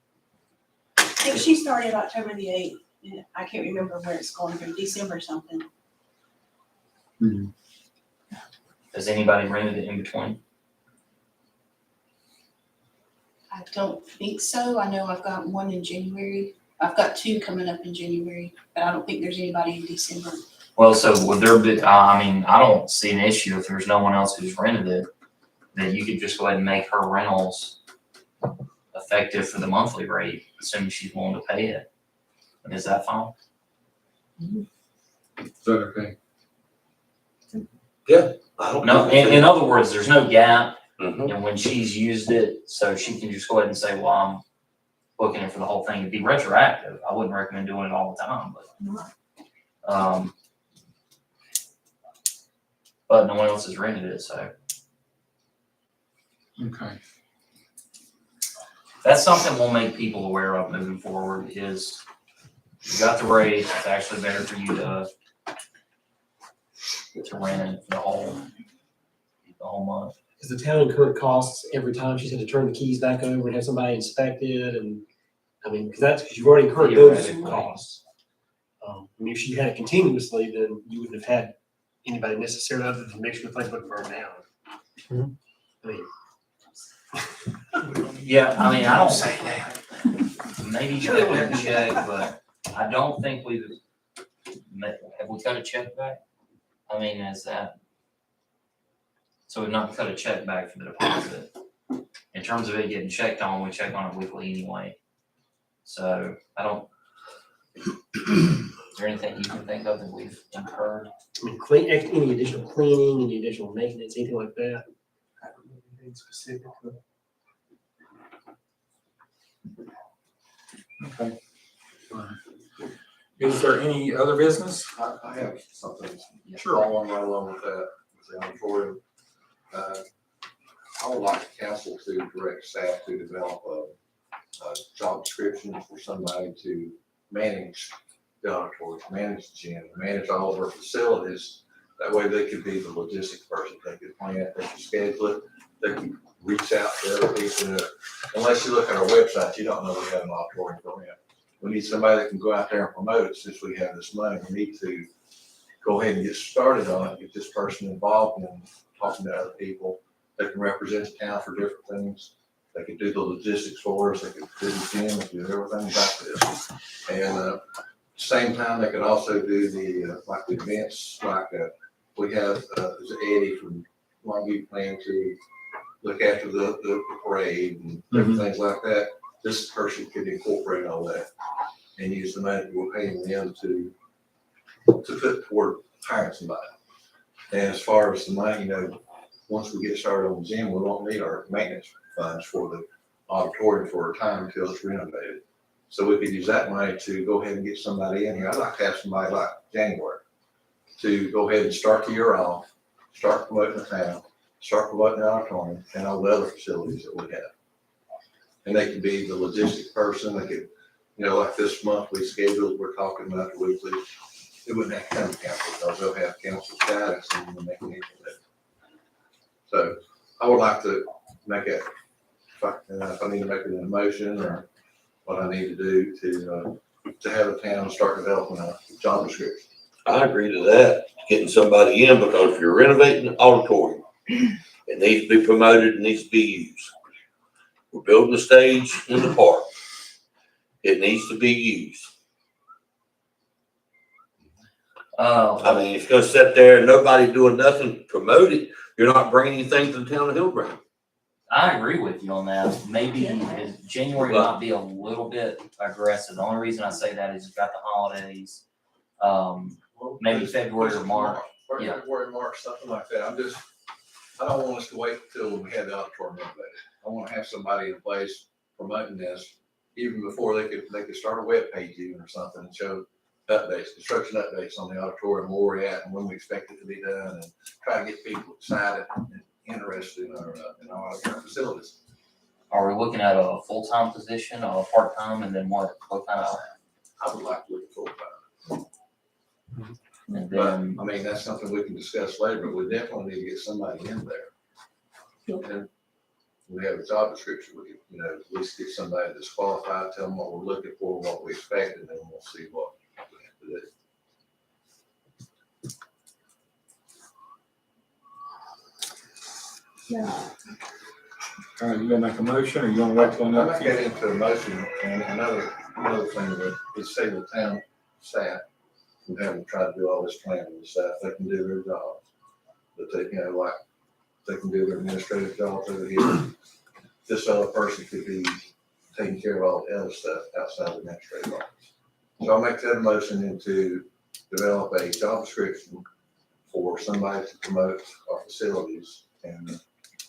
I think she started October the 8th, and I can't remember where it's going through, December something. Has anybody rented it in between? I don't think so. I know I've got one in January. I've got 2 coming up in January, but I don't think there's anybody in December. Well, so would there be, I mean, I don't see an issue if there's no one else who's rented it, that you could just go ahead and make her rentals effective for the monthly rate, assuming she's willing to pay it. And is that fine? is that okay? I don't No, in other words, there's no gap, Mhm. and when she's used it, so she can just go ahead and say, well, I'm booking it for the whole thing. It'd be retroactive. I wouldn't recommend doing it all the time, but no one else has rented it, so. Okay. That's something we'll make people aware of moving forward is you got the rate, it's actually better for you to rent it the whole month. Does the town incur costs every time she's had to turn the keys back over and have somebody inspect it? And, I mean, because you've already incurred those Theoretically. costs. I mean, if she had it continuously, then you wouldn't have had anybody necessarily other than make sure the place wouldn't burn down. I mean, Yeah, I mean, I don't say that. Maybe check and check, but I don't think have we cut a check back? I mean, is that, so we've not cut a check back for the deposit. In terms of it getting checked on, we check on it weekly anyway. So I don't, is there anything you can think of that we've incurred? I mean, any additional cleaning, any additional maintenance, anything like that? I don't know anything specific. Okay. All right. Is there any other business? I have something. Sure. Following right along with that, with the auditorium. I would like the council to direct staff to develop a job description for somebody to manage the auditorium, manage the gym, manage all of our facilities. That way they could be the logistics person. They could plan it, they could schedule it, they could reach out to other people. Unless you look at our website, you don't know we have an auditorium for rent. We need somebody that can go out there and promote it. Since we have this money, we need to go ahead and get started on it, get this person involved in talking to other people. They can represent the town for different things. They could do the logistics for us, they could do the gym, they could do everything about this. And same time, they could also do the, like the events, like we have, there's Eddie from Longview Plan to look after the parade and different things like that. This person could incorporate all that and use the money we're paying them to put toward hiring somebody. And as far as the money, once we get started on the gym, we won't need our maintenance funds for the auditorium for a time until it's renovated. So we could use that money to go ahead and get somebody in here. I'd like to have somebody like January to go ahead and start the year off, start promoting the town, start promoting the auditorium and all the other facilities that we have. And they could be the logistic person. They could, like this monthly schedule we're talking about, the weekly, it wouldn't have to come to council because they'll have council status and they can handle it. So I would like to make it, if I need to make it an emotion or what I need to do to have the town start developing a job description. I agree to that, getting somebody in, because if you're renovating the auditorium, it needs to be promoted, it needs to be used. We're building a stage in the park. It needs to be used. I mean, it's gonna sit there and nobody doing nothing to promote it. You're not bringing anything to the town of Hildebran. I agree with you on that. Maybe January might be a little bit aggressive. The only reason I say that is you've got the holidays. Maybe February or March. Yeah. February, March, something like that. I don't want us to wait until we have the auditorium renovated. I want to have somebody in place promoting this even before they could start a web page even or something and show updates, construction updates on the auditorium, where we're at and when we expect it to be done, and try to get people excited and interested in our facilities. Are we looking at a full-time position or a part-time, and then what kind of? I would like to look at full-time. And But, then, I mean, that's something we can discuss later, but we definitely need to get somebody in there. And we have a job description, we can, at least get somebody that's qualified, tell them what we're looking for, what we expect, and then we'll see what we have to do. All right, you gonna make a motion or you gonna wait till I another? might get into a motion, and another thing that is say the town staff, who haven't tried to do all this planning and stuff, they can do their jobs. But they, like, they can do their administrative jobs over here. This other person could be taking care of all the other stuff outside the administrative office. So I'll make that motion into develop a job description for somebody to promote our facilities, and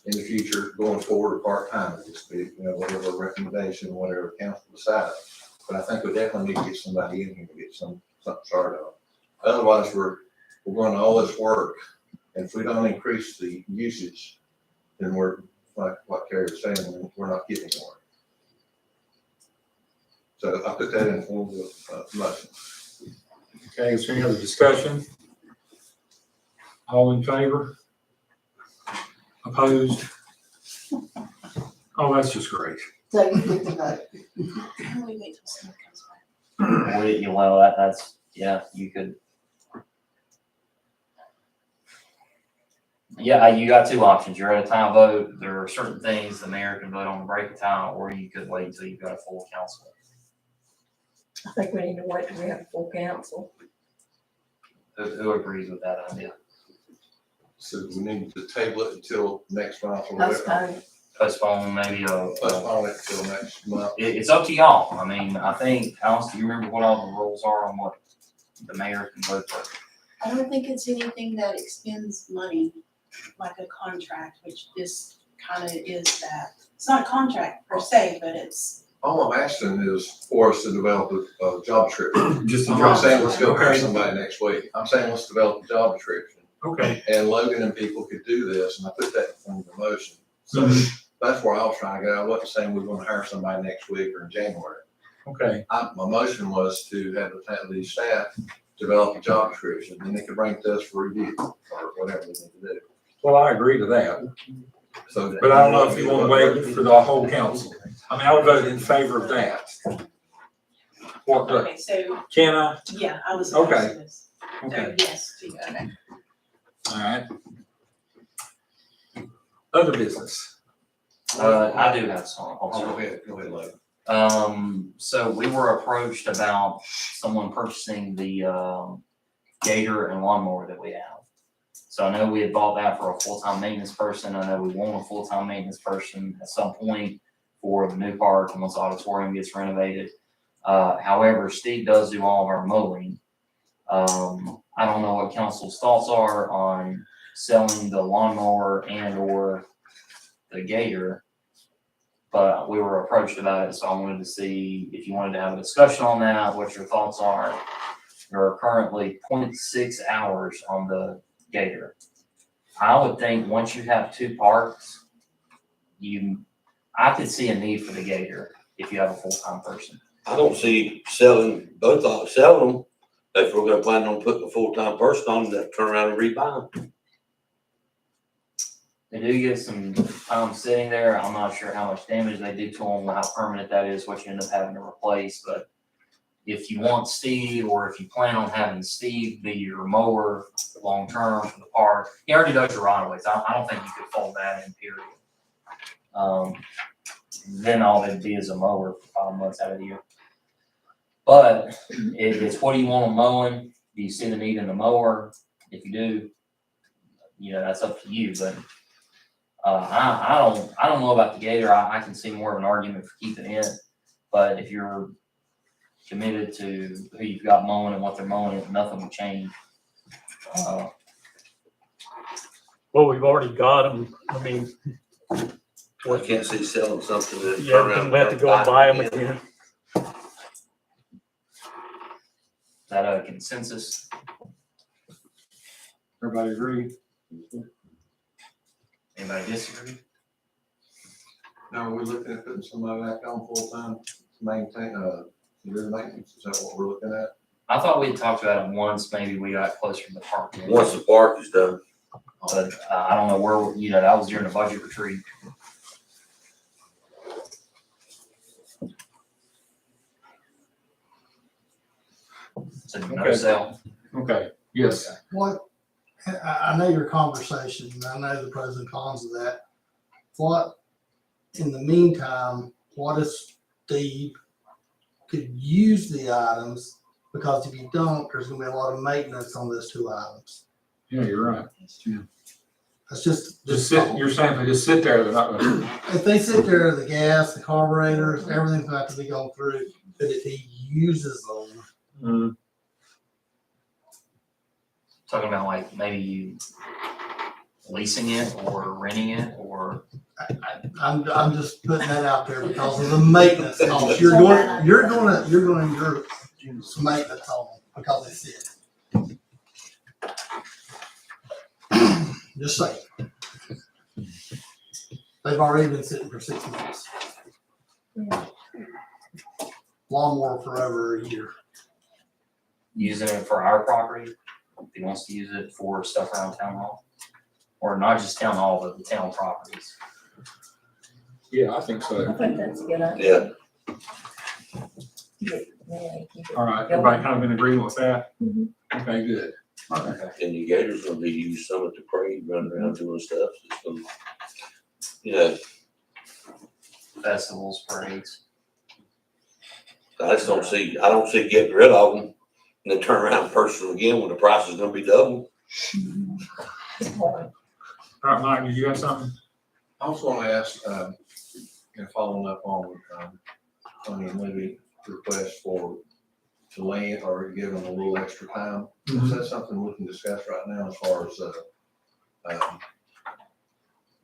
in the future, going forward, part-time, just be, whatever recommendation, whatever council decides. But I think we definitely need to get somebody in here to get something started on. Otherwise, we're going to all this work, and if we don't increase the usage, then we're, like what Carrie was saying, we're not getting more. So I put that in form of motion. Okay, is there any other discussion? All in favor? Opposed? Oh, that's just great. So you get the vote. We wait till someone comes back. that's, yeah, you could. Yeah, you got two options. You're at a tie vote. There are certain things the mayor can vote on to break a tie, or you could wait until you've got a full council. I think we need to wait till we have a full council. Who agrees with that idea? So we need to table it until next month or whatever. Postpone. Postpone maybe Postpone it until next month. It's up to y'all. I mean, I think, Alice, do you remember what all the rules are on what the mayor can vote for? I don't think it's anything that expends money, like a contract, which this kind of is that. It's not a contract per se, but it's. All I'm asking is for us to develop a job description. Just a I'm job. not saying let's go hire Okay. somebody next week. I'm saying let's develop a job description. Okay. And Logan and people could do this, and I put that in form of a motion. So that's where I was trying to go. I wasn't saying we were gonna hire somebody next week or in January. Okay. My motion was to have the staff develop a job description, and they could bring it to us for review or whatever they need to do. Well, I agree to that, So. but I don't know if you want to wait for the whole council. I mean, I would vote in favor of that. What, Okay, so, can I? yeah, I was. Okay. opposed to this. So, Okay, yes, to, okay. all right. Other business. I do have some. Oh, Also. go ahead, Logan. So we were approached about someone purchasing the gator and lawnmower that we have. So I know we had bought that for a full-time maintenance person. I know we want a full-time maintenance person at some point for the new park and once the auditorium gets renovated. However, Steve does do all of our mowing. I don't know what council's thoughts are on selling the lawnmower and or the gator. But we were approached about it, so I wanted to see if you wanted to have a discussion on that, what your thoughts are. There are currently 0.6 hours on the gator. I would think once you have two parks, I could see a need for the gator if you have a full-time person. I don't see selling selling them. If we're gonna plan on putting a full-time person on, then turn around and rebuy them. They do get some time sitting there. I'm not sure how much damage they do to them, how permanent that is, what you end up having to replace, but if you want Steve, or if you plan on having Steve be your mower long-term for the park, he already does your right-of-ways. I don't think you could fold that in, period. Then all it'd be is a mower for 5 months out of the year. But it's what do you want them mowing? Do you see the need in the mower? If you do, that's up to you, but I don't know about the gator. I can see more of an argument for keeping it, but if you're committed to who you've got mowing and what they're mowing, nothing will change. Well, we've already got them. I mean, I can't see selling something that yeah, then we have to go and buy them again. Is that a consensus? Everybody agree? Anybody disagree? Now, are we looking at putting somebody back on full-time to maintain, your maintenance? Is that what we're looking at? I thought we had talked about it once, maybe we got closer to the park. Once the park is done. But I don't know where, that was during the budget retreat. So no Okay. sale. Okay, yes. What, I know your conversation, and I know the pros and cons of that. What, in the meantime, what if Steve could use the items? Because if you don't, there's gonna be a lot of maintenance on those two items. Yeah, you're right. That's just. You're saying if they just sit there, they're not gonna. If they sit there, the gas, the carburetors, everything's gonna have to be gone through, but if he uses them, Talking about like maybe you leasing it or renting it or. I'm just putting that out there because of the maintenance costs. You're gonna incur some maintenance on them because they sit. Just saying. They've already been sitting for 6 months. Lawnmower for over a year. Using it for our property, if he wants to use it for stuff around town hall. Or not just town hall, but the town properties. Yeah, I think I so. think that's a good idea. Yeah. Yeah, keep it All right, going. everybody kind of in agreement with that? Mhm. Okay, good. Okay. And the gator's gonna be used some at the parade, running around doing stuff. It's gonna, Festivals, parades. I don't see getting rid of them and then turn around and purchase them again when the price is gonna be double. Good point. All right, Mike, did you have something? I also want to ask, following up on maybe request for delaying or giving them a little extra time. Is that something we can discuss right now as far as,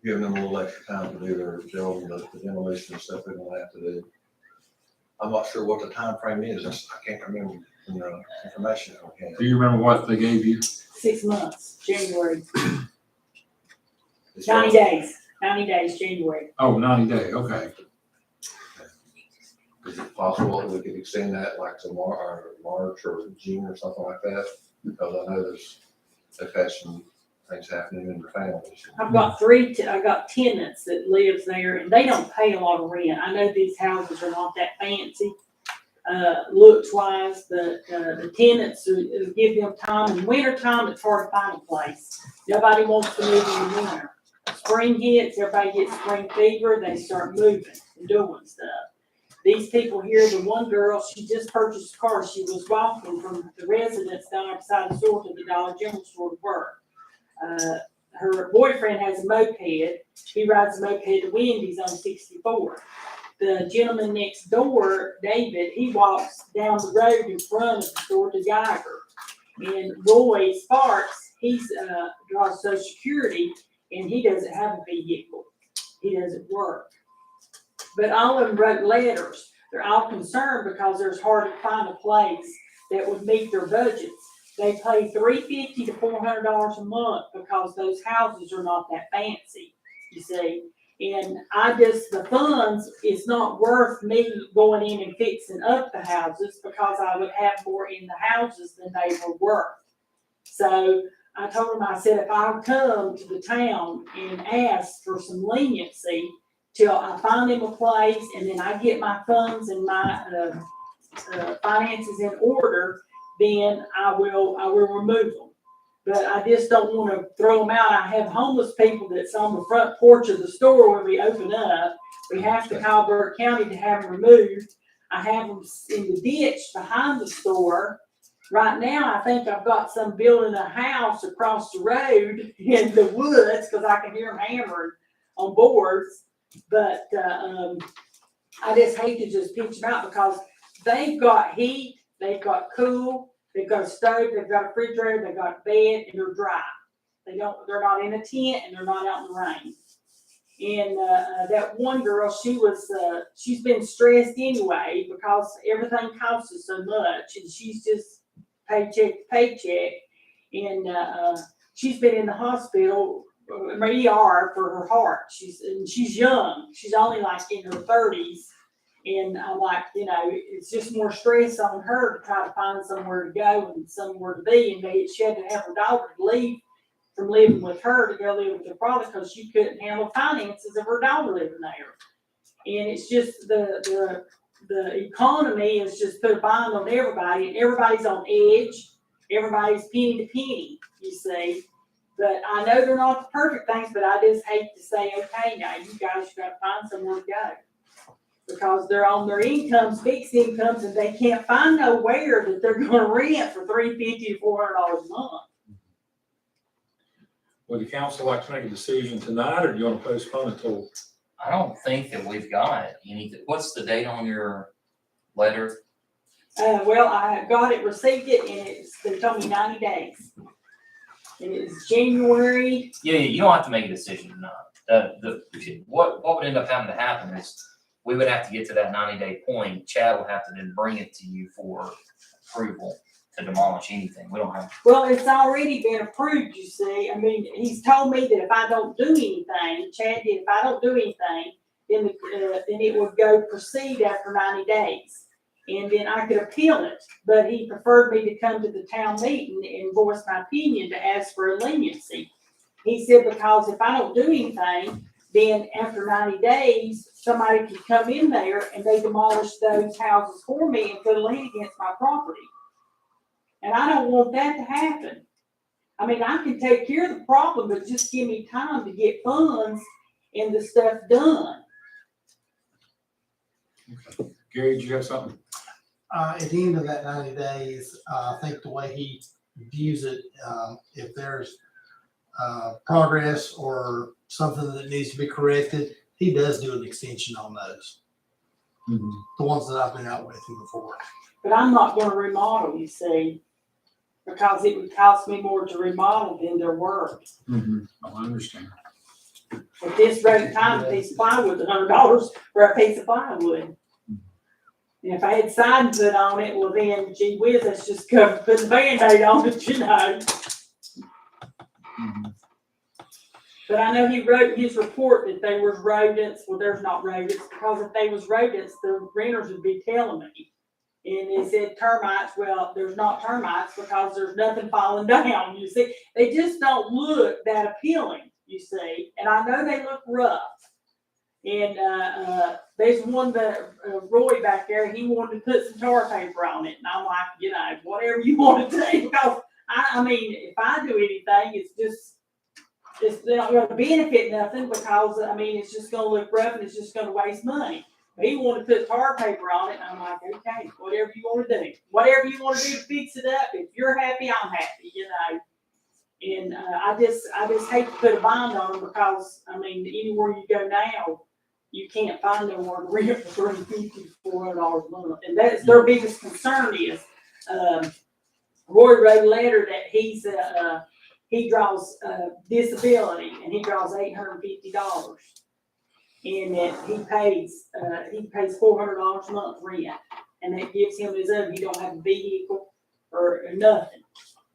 giving them a little extra time to do their building, the demolition and stuff they're gonna have to do? I'm not sure what the time frame is. I can't remember from the information that we had. Do you remember what they gave you? 6 months, January, As 90 far as- days, January. Oh, 90 day, okay. Is it possible that we could extend that like to March or June or something like that? Because I know they've had some things happening in their families. I've got tenants that lives there and they don't pay a lot of rent. I know these houses are not that fancy, looks wise, but, the tenants give them time. In winter time, it's hard to find a place. Nobody wants to move in the winter. Spring hits, everybody gets spring fever, they start moving and doing stuff. These people here, the one girl, she just purchased a car. She was walking from the residence down beside the store to the Dollar General store to work. her boyfriend has a moped. He rides a moped to Wendy's on 64. The gentleman next door, David, he walks down the road in front of the store to Geiger. And Roy Sparks, he's, draws Social Security, and he doesn't have a vehicle. He doesn't work. But all of them wrote letters. They're all concerned because there's hard to find a place that would meet their budgets. They pay $350 to $400 a month because those houses are not that fancy, you see. And the funds, it's not worth me going in and fixing up the houses because I would have more in the houses than they were worth. So I told him, I said, if I come to the town and ask for some leniency till I find him a place and then I get my funds and my finances in order, then I will remove them. But I just don't want to throw them out. I have homeless people that's on the front porch of the store when we open up. We have to call Burke County to have them removed. I have them in the ditch behind the store. Right now, I think I've got some building a house across the road in the woods because I can hear them hammering on boards. But I just hate to just pitch them out because they've got heat, they've got cool, they've got a stove, they've got a refrigerator, they've got a bed, and they're dry. They're not in a tent and they're not out in the rain. And that one girl, she's been stressed anyway because everything costs us so much, and she's just paycheck to paycheck. And she's been in the hospital, ER, for her heart. She's young. She's only like in her 30s. And I'm like, it's just more stress on her to try to find somewhere to go and somewhere to be. And she had to have her daughter leave from living with her to go live with her father because she couldn't handle the finances of her daughter living there. And it's just the economy has just put a bind on everybody, and everybody's on edge. Everybody's penny to penny, you see. But I know they're not the perfect things, but I just hate to say, okay, now you guys got to find somewhere to go. Because they're on their incomes, fixed incomes, and they can't find nowhere that they're going to rent for $350 to $400 a month. Would the council like to make a decision tonight, or do you want to postpone it till? I don't think that we've got anything. What's the date on your letter? Well, I got it, received it, and they told me 90 days. And it's January. Yeah, you don't have to make a decision tonight. What would end up having to happen is we would have to get to that 90-day point. Chad will have to then bring it to you for approval to demolish anything. We don't have. Well, it's already been approved, you see. I mean, he's told me that if I don't do anything, Chad did, if I don't do anything, then it would proceed after 90 days. And then I could appeal it. But he preferred me to come to the town meeting and voice my opinion to ask for a leniency. He said, because if I don't do anything, then after 90 days, somebody can come in there and they demolish those houses for me and put a lien against my property. And I don't want that to happen. I mean, I can take care of the problem, but just give me time to get funds and the stuff done. Okay. Gary, did you have something? At the end of that 90 days, I think the way he views it, if there's progress or something that needs to be corrected, he does do an extension on those. Mm-hmm. The ones that I've been out with him before. But I'm not going to remodel, you see, because it would cost me more to remodel than they're worth. Mm-hmm. Oh, I understand. At this rate of time, a piece of plywood is $100 for a piece of plywood. And if I had siding put on it, well then, gee whiz, that's just put the Band-Aid on it, Mm-hmm. But I know he wrote in his report that there was rodents. Well, there's not rodents, because if they was rodents, the renters would be telling me. And they said termites. Well, there's not termites because there's nothing falling down, you see. They just don't look that appealing, you see. And I know they look rough. And there's one that Roy back there, he wanted to put some tar paper on it. And I'm like, whatever you want to do. Because, I mean, if I do anything, it's not going to benefit nothing because, I mean, it's just going to look rough and it's just going to waste money. But he wanted to put tar paper on it. And I'm like, okay, whatever you want to do. Whatever you want to do to fix it up, if you're happy, I'm happy, And, I just hate to put a bind on them because, I mean, anywhere you go now, you can't find nowhere to rent for $350, $400 a month. And that's their biggest concern is, Roy wrote a letter that he draws, disability and he draws $850. And that he pays $400 a month rent. And that gives him his own, he don't have a vehicle or nothing.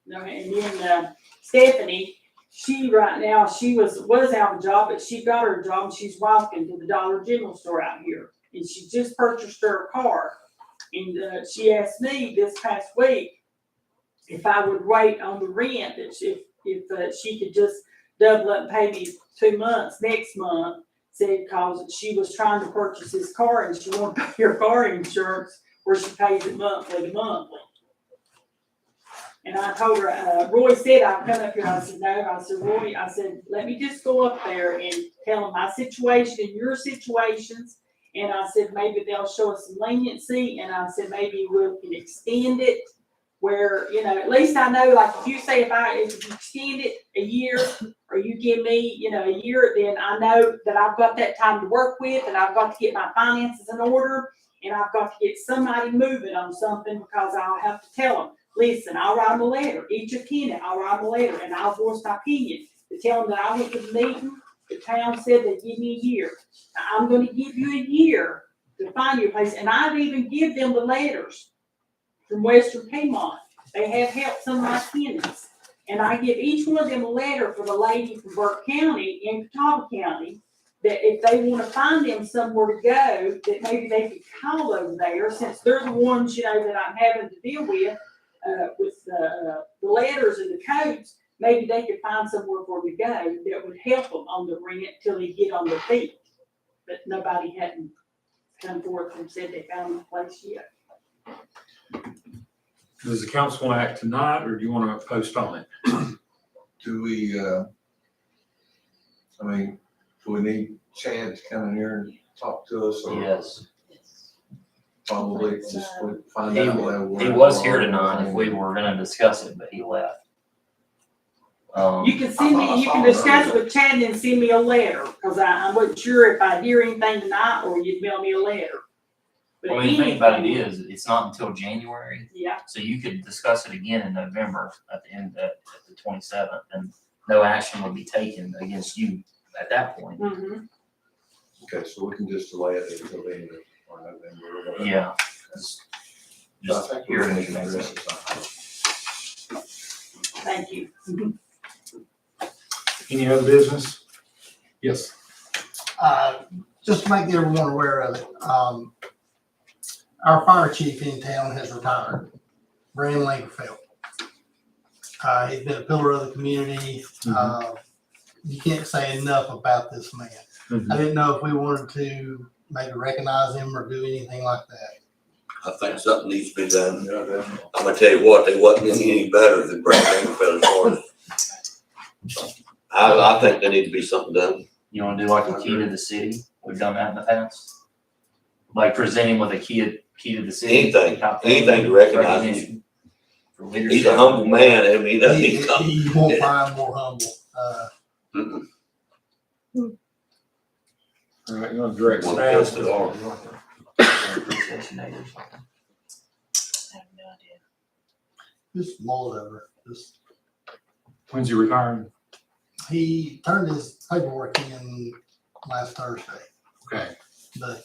No, and then, Stephanie, she right now, she was out of a job, but she got her a job and she's walking to the Dollar General store out here. And she just purchased her a car. And, she asked me this past week if I would wait on the rent, that if she could just double up and pay me 2 months next month. Said because she was trying to purchase this car and she wanted to pay her car insurance where she pays it monthly to monthly. And I told her, Roy said I'd come up here. I said, no. I said, Roy, I said, let me just go up there and tell them my situation and your situations. And I said, maybe they'll show us some leniency. And I said, maybe we can extend it where, you know, at least I know, like if you say if you extend it a year or you give me, you know, a year, then I know that I've got that time to work with and I've got to get my finances in order and I've got to get somebody moving on something because I'll have to tell them, listen, I'll write them a letter, each of tenant, I'll write them a letter and I'll voice my opinion to tell them that I went to the meeting, the town said they'd give me a year. Now, I'm going to give you a year to find your place and I'd even give them the letters from Western Piedmont. They have helped some of my tenants. And I give each one of them a letter for the lady from Burke County and Catawba County that if they want to find them somewhere to go, that maybe they could call over there since they're the ones, you know, that I'm having to deal with the letters and the codes. Maybe they could find somewhere for them to go that would help them on the rent till they get on their feet. But nobody hadn't come forth and said they found a place yet. Does the council want to act tonight, or do you want to postpone it? Do we, I mean, do we need Chad to come in here and talk to us? Or Yes. probably just find He out where He was here tonight if we were gonna discuss it, but he left. You can send me, you can discuss it with Chad and then send me a letter, cause I wasn't sure if I'd hear anything tonight or you'd mail me a letter. But I mean, the thing about it anything- is, it's not until January, Yeah, so you could discuss it again in November at the end, at the 27th, and no action would be taken against you at that point. mm-hmm. Okay, so we can just delay it until the end of or November or whatever. Yeah. I Just think hear we're it gonna next address week. it somehow. Thank you. Any other business? Yes. Just to make everyone aware of it, our fire chief in town has retired, Brandon Langerfeld. He's been a pillar of the community. You can't say enough about this man. Mhm. I didn't know if we wanted to maybe recognize him or do anything like that. I think something needs to be done. Yeah, definitely. I'm gonna tell you what, they wasn't any better than Brad Langerfeld as far as. I think there need to be something done. You wanna do like a key to the city? We've done that in the past. Like presenting with a key to the city. Anything to recognize him. Recognition for leadership. He's a humble man, I mean, he doesn't need to He won't find more humble. come. All right, you want to direct One staff? close to the arm. Appreciation Day or something. I have no idea. Just mull it over. Just, When's he retiring? he turned his paperwork in last Thursday, Okay, but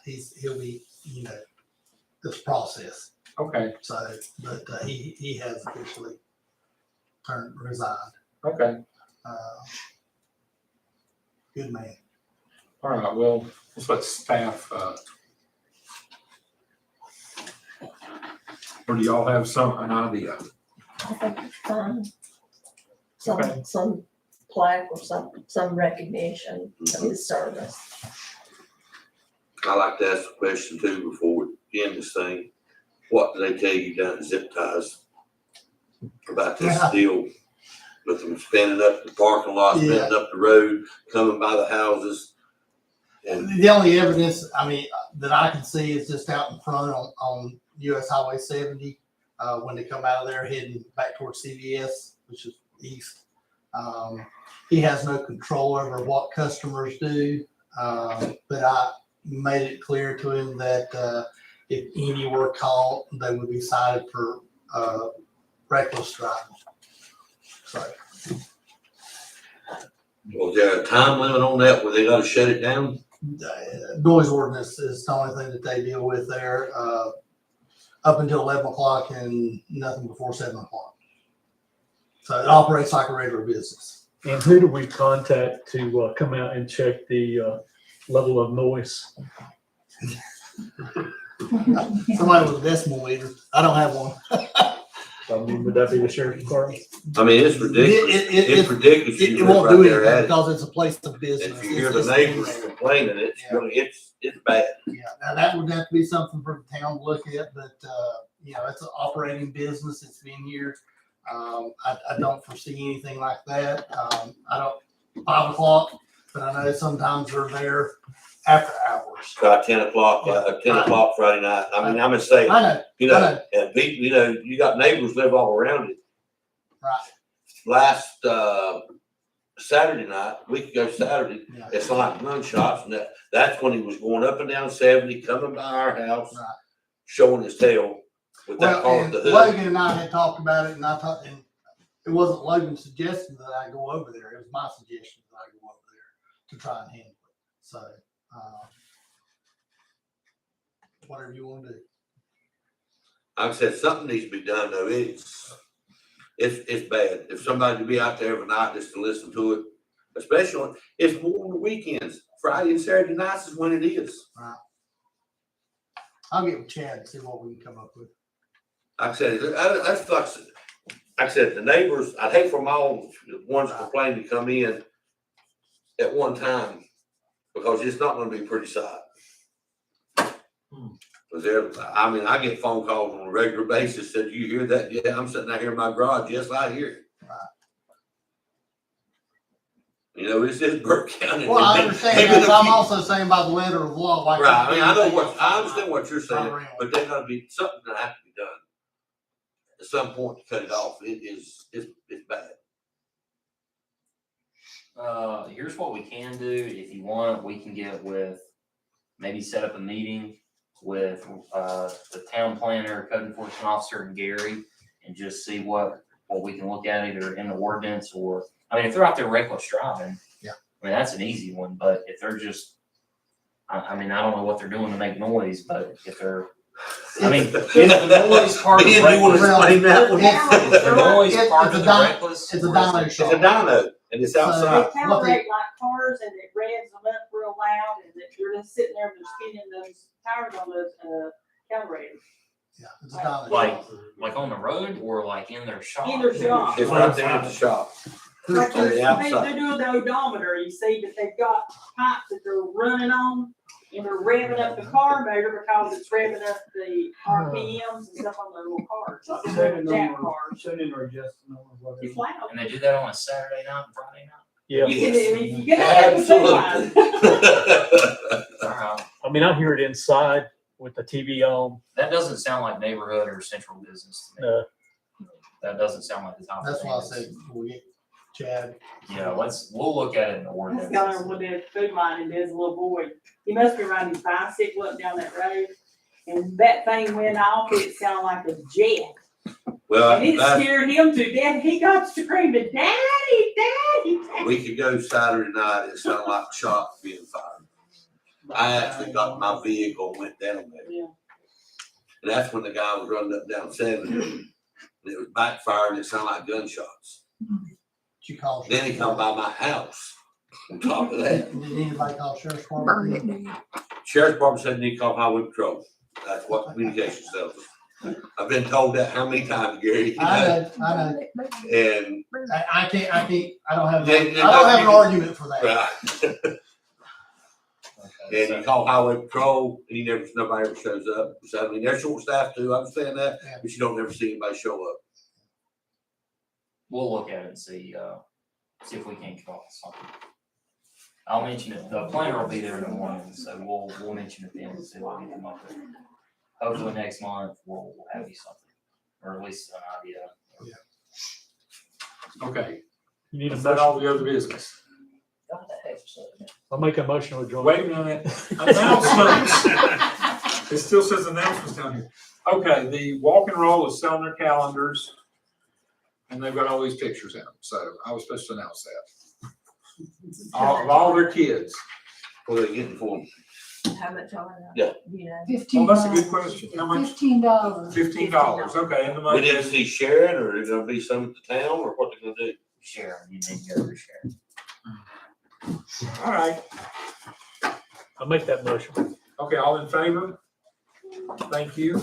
he'll be, you know, this process. okay, So, but he has officially resigned. okay. Good man. All right, well, let's let staff, or do y'all have an idea? I think it's fine. Okay. Some plaque or some recognition of his service. I like to ask a question too before we end this thing. What do they tell you down at Zip Ties about this Yeah. deal with them spinning up the parking lot, spinning up the road, coming by the houses? And The only evidence, I mean, that I can see is just out in front on US Highway 70, when they come out of there heading back towards CVS, which is east. He has no control over what customers do, but I made it clear to him that if any were caught, they would be cited for reckless driving. So Was there a time limit on that where they gotta shut it down? noise ordinance is the only thing that they deal with there, up until 11 o'clock and nothing before 7 o'clock. So it operates like a regular business. And who do we contact to come out and check the level of noise? Somebody with a decimal meter. I don't have one. I mean, would that be the sheriff's department? I mean, it's ridiculous. It's ridiculous. It You won't live do right there anything at it. because it's a place of business. If you hear the It's- neighbors complaining, it's bad. Yeah, now that would have to be something for the town to look at, but, it's an operating business. It's been here. I don't foresee anything like that. I don't, 5 o'clock, but I know sometimes they're there after hours. Try 10 o'clock, 10 o'clock Friday night. I mean, I'm just saying, I know, you know, and people, you got neighbors live all around it. right, Last, Saturday night, week ago Saturday, yeah, it's like gunshots, and that's when he was going up and down 70, coming by our house, right. showing his tail with that car Well, with and the hood. Logan and I had talked about it, and and it wasn't Logan's suggestion that I go over there. It was my suggestion that I go over there to try and handle it. So, whatever you want to do. Like I said, something needs to be done though. It's bad. If somebody to be out there every night just to listen to it, especially it's more on the weekends. Friday and Saturday nights is when it is. Right. I'll get with Chad and see what we can come up with. Like I said, that's like I said, the neighbors, I'd hate for them all, the ones complaining to come in at one time, because it's not gonna be a pretty sight. Because I get phone calls on a regular basis, said, you hear that? Yeah, I'm sitting out here in my garage, yes, I hear it. Right. This is Burke County. Well, I understand that, but I'm also saying by the letter of law, like. Right, I mean, I understand what you're saying, but there's gotta be something that has to be done at some point to cut it off. It's bad. Here's what we can do. If you want, we can get with, maybe set up a meeting with, the town planner, code enforcement officer, and Gary, and just see what we can look at either in the ordinance or, I mean, if they're out there reckless driving. Yeah. I mean, that's an easy one, but if they're just, I mean, I don't know what they're doing to make noise, but if they're, I mean, is the noise part of You wanna reckless? explain that one? Is the noise part It's of a the dyno- reckless? it's a or is dyno it- It's a dyno, and it's outside. They calibrate like cars and it revs them up real loud and if you're just sitting there, they're spinning those tires on those, calibrators. Yeah, it's a dollar. Like on the road or like in their shop? In their shop. It's right there at the shop. Like On the they're outside. doing the odometer, you see that they've got pipes that they're running on and they're revving up the car motor because it's revving up the RPMs and stuff on their little cars. Like the little jack cars. Shutting or adjusting or whatever. It's loud. And they do that on a Saturday night and Friday night? Yeah, You get that All right. I mean, I hear it inside with the TV on. That doesn't sound like neighborhood or central business to me. That doesn't sound like the type of That's thing. why I said we get Chad. Yeah, we'll look at it in the This ordinance. guy there with that food line and there's a little boy. He must be riding his bicycle up down that road. And that thing went off, it sounded like a jet. Well, And it scared him to death. He got screaming, Daddy, Daddy, a Daddy. week ago Saturday night, it sounded like shots being fired. I actually got my vehicle and went down there. Yeah. And that's when the guy was running up and down 70. And it was backfired and it sounded like gunshots. Did you call? Then he come by my house on top of that. Did anybody call sheriff's department? Sheriff's Department said need to call highway patrol. That's what communications tells us. I've been told that how many times, Gary? I know. And, I can't, I don't have, Yeah, an argument for that. right. And you call highway patrol, nobody ever shows up. So, I mean, they're short staffed too, I understand that, Yeah. but you don't ever see anybody show up. We'll look at it and see if we can come up with something. I'll mention it, the planner will be there in the morning, so we'll mention it then and see what we can come up with. Hopefully next month, we'll have you something, or at least an idea. Okay, You need a is that all motion? the other business? God, I hope so. I'll make a motion to adjourn. Wait a minute, announcements. It still says announcements down here. Okay, the walk and roll is selling their calendars. And they've got all these pictures in them, so I was supposed to announce that. Of all their kids. What are they getting for them? How much are they? Yeah. You know, $15. Well, that's a good question. How much? $15. $15, okay, in the We money. didn't see Sharon, or is it gonna be some at the town, or what they gonna do? Sharon, you need to go to Sharon. All right, I'll make that motion. okay, all in favor? Thank you.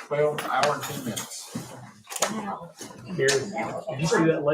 12 hour and 10 minutes. wow. Here, did you see that lady?